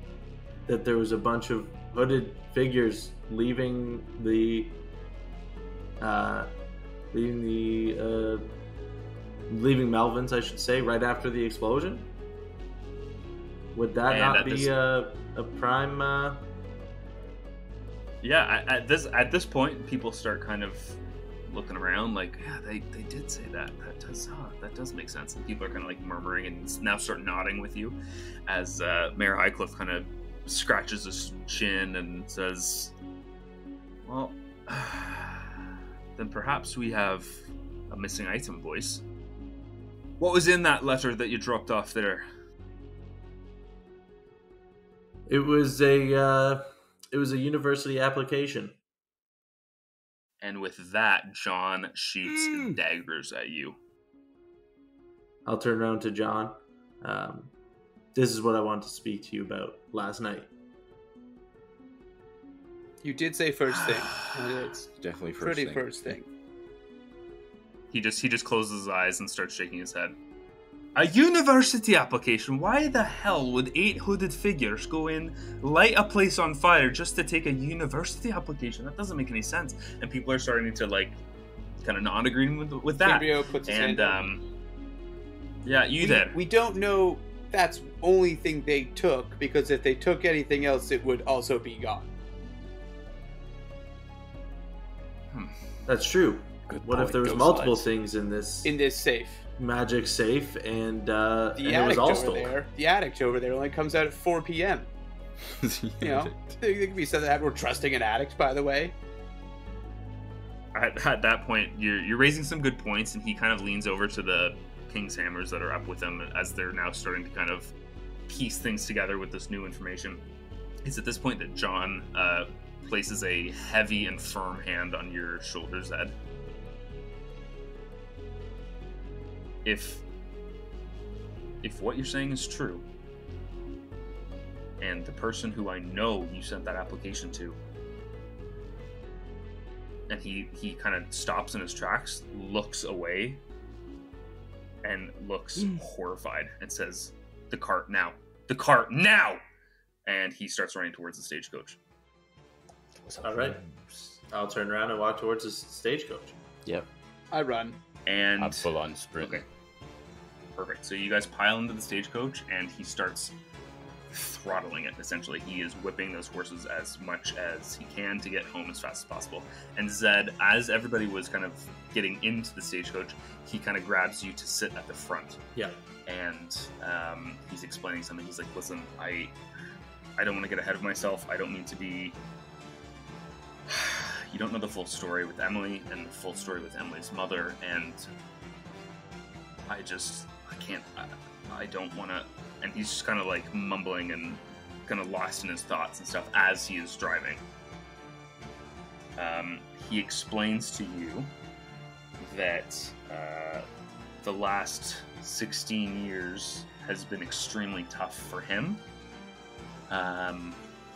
that there was a bunch of hooded figures leaving Melvin's, I should say, right after the explosion. Would that And not be a prime? Yeah, at this point, people start kind of looking around, like, yeah, they did say that. That does make sense. And people are kind of like murmuring and now start nodding with you, as Mayor Highcliffe kind of scratches his chin and says, "Well, then perhaps we have a missing item, boys. What was in that letter that you dropped off there?" It was a university application. And with that, John shoots daggers at you. I'll turn around to John. This is what I wanted to speak to you about last night. You did say first thing. It's Definitely first pretty thing. first thing. He just closes his eyes and starts shaking his head. A university application? Why the hell would 8 hooded figures go in, light a place on fire just to take a university application? That doesn't make any sense. And people are starting to, like, kind of not agreeing with that. Cambrio puts his hand up. Yeah, there. We don't know that's only thing they took, because if they took anything else, it would also be gone. That's true. Good What if point, there was Ghost multiple Knights. things in this safe? magic safe, and it was Addict all over stolen? there. The addict over there only comes out at 4 p.m. You know, there could be something that we're trusting an addict, by the way. At that point, you're raising some good points, and he kind of leans over to the King's Hammers that are up with him as they're now starting to kind of piece things together with this new information. It's at this point that John places a heavy and firm hand on your shoulders, Ed. If what you're saying is true, and the person who I know you sent that application to, and he kind of stops in his tracks, looks away, and looks horrified, and says, "The cart now! The cart now!" And he starts running towards the stagecoach. All right. I'll turn around and walk towards the stagecoach. Yep. I run. And I'm full on sprint. okay, perfect. So you guys pile into the stagecoach, and he starts throttling it. Essentially, he is whipping those horses as much as he can to get home as fast as possible. And Zed, as everybody was kind of getting into the stagecoach, he kind of grabs you to sit at the front. Yeah. And he's explaining something. He's like, "Listen, I don't want to get ahead of myself. I don't mean to be. You don't know the full story with Emily and the full story with Emily's mother, and I can't. I don't want to." And he's just kind of like mumbling and kind of lost in his thoughts and stuff as he is driving. He explains to you that the last 16 years has been extremely tough for him.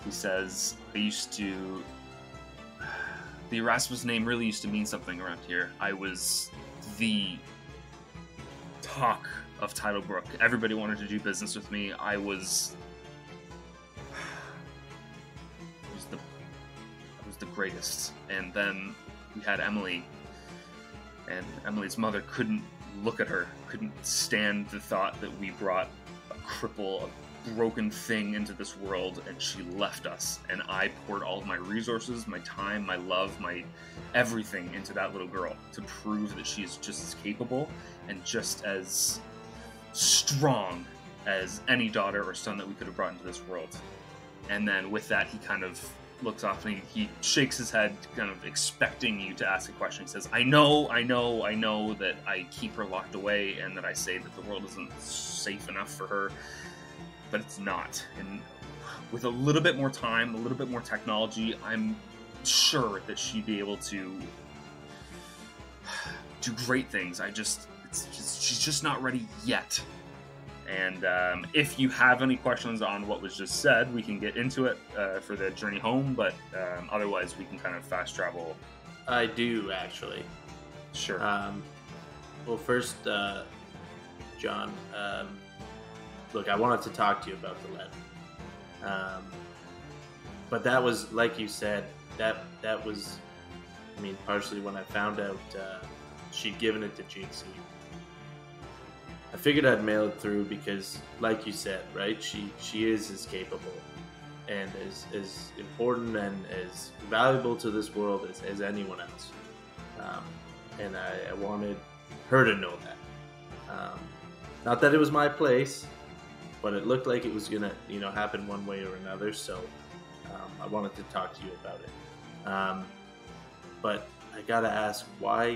He says, the Erasmus name really used to mean something around here. I was the talk of Titlebrook. Everybody wanted to do business with me. I was the greatest. And then we had Emily, and Emily's mother couldn't look at her, couldn't stand the thought that we brought a cripple, a broken thing into this world, and she left us. And I poured all of my resources, my time, my love, my everything into that little girl to prove that she is just as capable and just as strong as any daughter or son that we could have brought into this world. And then with that, he kind of looks off and he shakes his head, kind of expecting you to ask a question. He says, I know that I keep her locked away and that I say that the world isn't safe enough for her, but it's not. And with a little bit more time, a little bit more technology, I'm sure that she'd be able to do great things. She's just not ready yet. And if you have any questions on what was just said, we can get into it for the journey home, but otherwise we can kind of fast travel. I do, actually. Sure. Well, first, John, look, I wanted to talk to you about the letter. But that was, like you said, that was, I mean, partially when I found out she'd given it to Jinxie. I figured I'd mail it through because, like you said, right, she is as capable and as important and as valuable to this world as anyone else. And I wanted her to know that. Not that it was my place, but it looked like it was gonna, happen one way or another. So I wanted to talk to you about it. But I gotta ask, why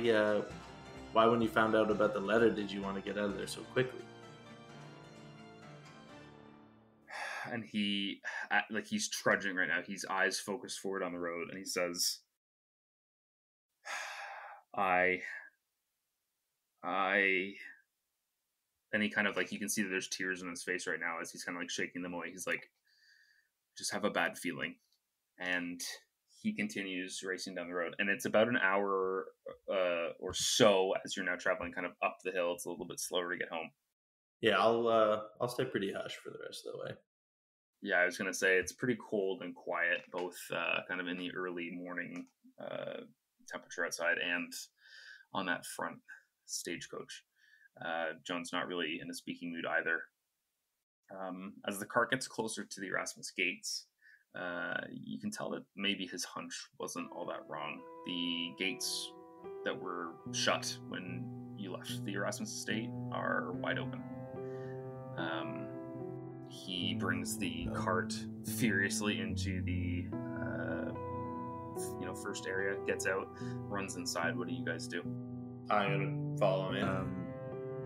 when you found out about the letter did you want to get out of there so quickly? And he's trudging right now. His eyes focused forward on the road, and he says, I, and he kind of like, you can see that there's tears in his face right now as he's kind of like shaking them away. He's like, just have a bad feeling. And he continues racing down the road, and it's about an hour or so as you're now traveling kind of up the hill. It's a little bit slower to get home. Yeah, I'll stay pretty hush for the rest of the way. Yeah, I was going to say it's pretty cold and quiet, both kind of in the early morning temperature outside and on that front stagecoach. John's not really in a speaking mood either. As the cart gets closer to the Erasmus gates, you can tell that maybe his hunch wasn't all that wrong. The gates that were shut when you left the Erasmus estate are wide open. He brings the cart furiously into the first area, gets out, runs inside. What do you guys do? I'm gonna follow him.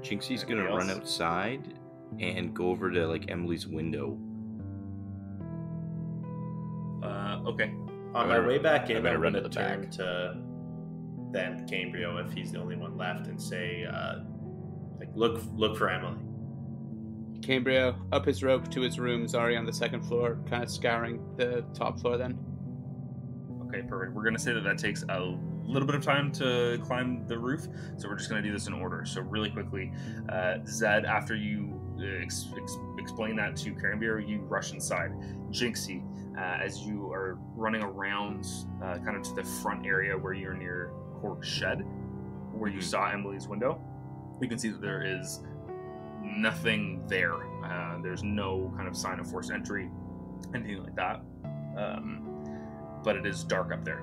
Jinxie's Anybody gonna run else? outside and go over to like Emily's window. Okay. On my way back in, I'm gonna I'm run gonna to the turn back. to then Cambrio if he's the only one left and say, look for Emily. Cambrio up his rope to his room, Zari on the second floor, kind of scouring the top floor then. Okay, perfect. We're going to say that takes a little bit of time to climb the roof, so we're just going to do this in order. So really quickly, Zed, after you explain that to Cambrio, you rush inside. Jinxie, as you are running around kind of to the front area where you're near Cork's shed, where you saw Emily's window, you can see that there is nothing there. There's no kind of sign of forced entry, anything like that. But it is dark up there.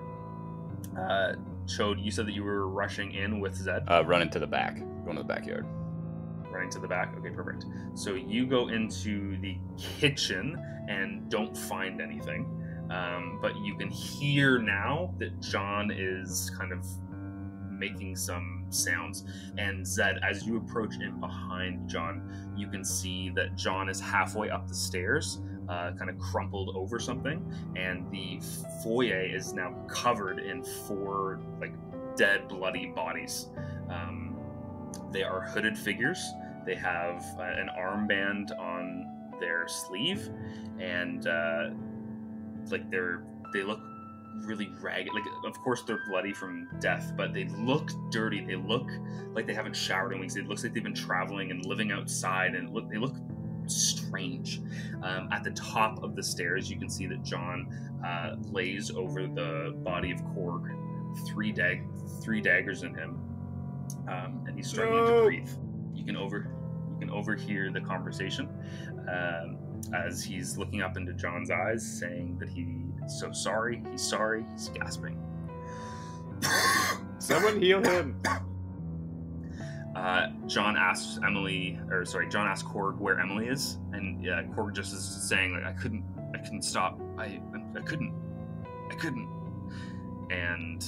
Chode, you said that you were rushing in with Zed. Running to the back. Going to the backyard. Running to the back? Okay, perfect. So you go into the kitchen and don't find anything. But you can hear now that John is kind of making some sounds. And Zed, as you approach in behind John, you can see that John is halfway up the stairs, kind of crumpled over something, and the foyer is now covered in 4 like dead, bloody bodies. They are hooded figures. They have an armband on their sleeve, and they look really ragged. Like, of course they're bloody from death, but they look dirty. They look like they haven't showered in weeks. It looks like they've been traveling and living outside, and they look strange. At the top of the stairs, you can see that John lays over the body of Korg, 3 daggers in him, and he's struggling to breathe. You can overhear the conversation as he's looking up into John's eyes, saying that he is so sorry. He's sorry. He's gasping. Someone heal him. John asks Korg where Emily is, and Korg just is saying, like, I couldn't stop. I couldn't. And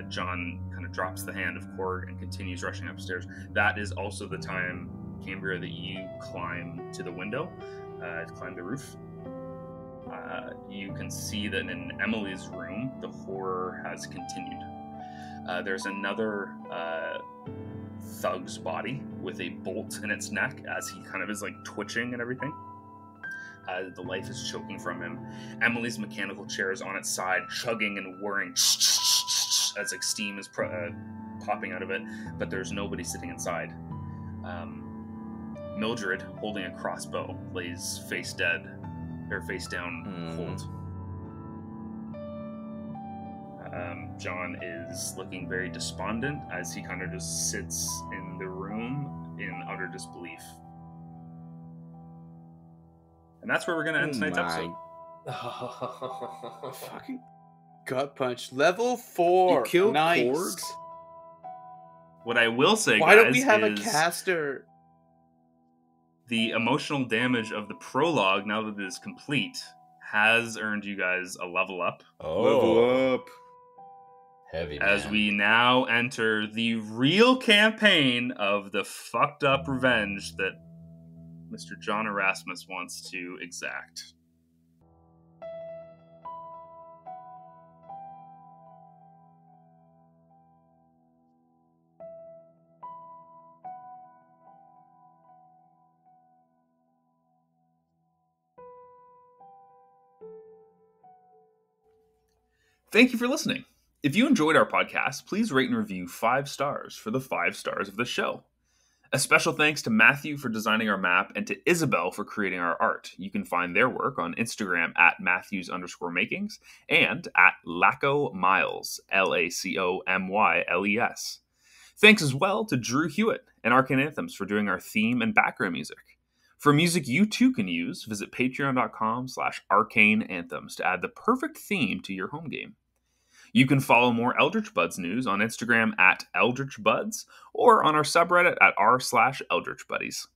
John kind of drops the hand of Korg and continues rushing upstairs. That is also the time, Cambria, that you climb to the window, to climb the roof. You can see that in Emily's room, the horror has continued. There's another thug's body with a bolt in its neck as he kind of is like twitching and everything. The life is choking from him. Emily's mechanical chair is on its side, chugging and whirring as like steam is popping out of it, but there's nobody sitting inside. Mildred, holding a crossbow, lays face down, cold. John is looking very despondent as he kind of just sits in the room in utter disbelief. And that's where we're going to end tonight's episode. Fucking gut punch. Level 4. You killed nice. Korg? What I will say, Why guys, don't we have a is caster? the emotional damage of the prologue, now that it is complete, has earned you guys a level up. Oh, Level up. heavy, As man. we now enter the real campaign of the fucked up revenge that Mr. John Erasmus wants to exact. Thank you for listening. If you enjoyed our podcast, please rate and review 5 stars for the 5 stars of the show. A special thanks to Matthew for designing our map and to Isabel for creating our art. You can find their work on Instagram at Matthews_makings and at Laco Miles, LACOMYLES. Thanks as well to Drew Hewitt and Arcane Anthems for doing our theme and background music. For music you too can use, visit patreon.com/arcaneanthems to add the perfect theme to your home game. You can follow more Eldritch Buds news on Instagram at Eldritch Buds or on our subreddit at r/Eldritch Buddies.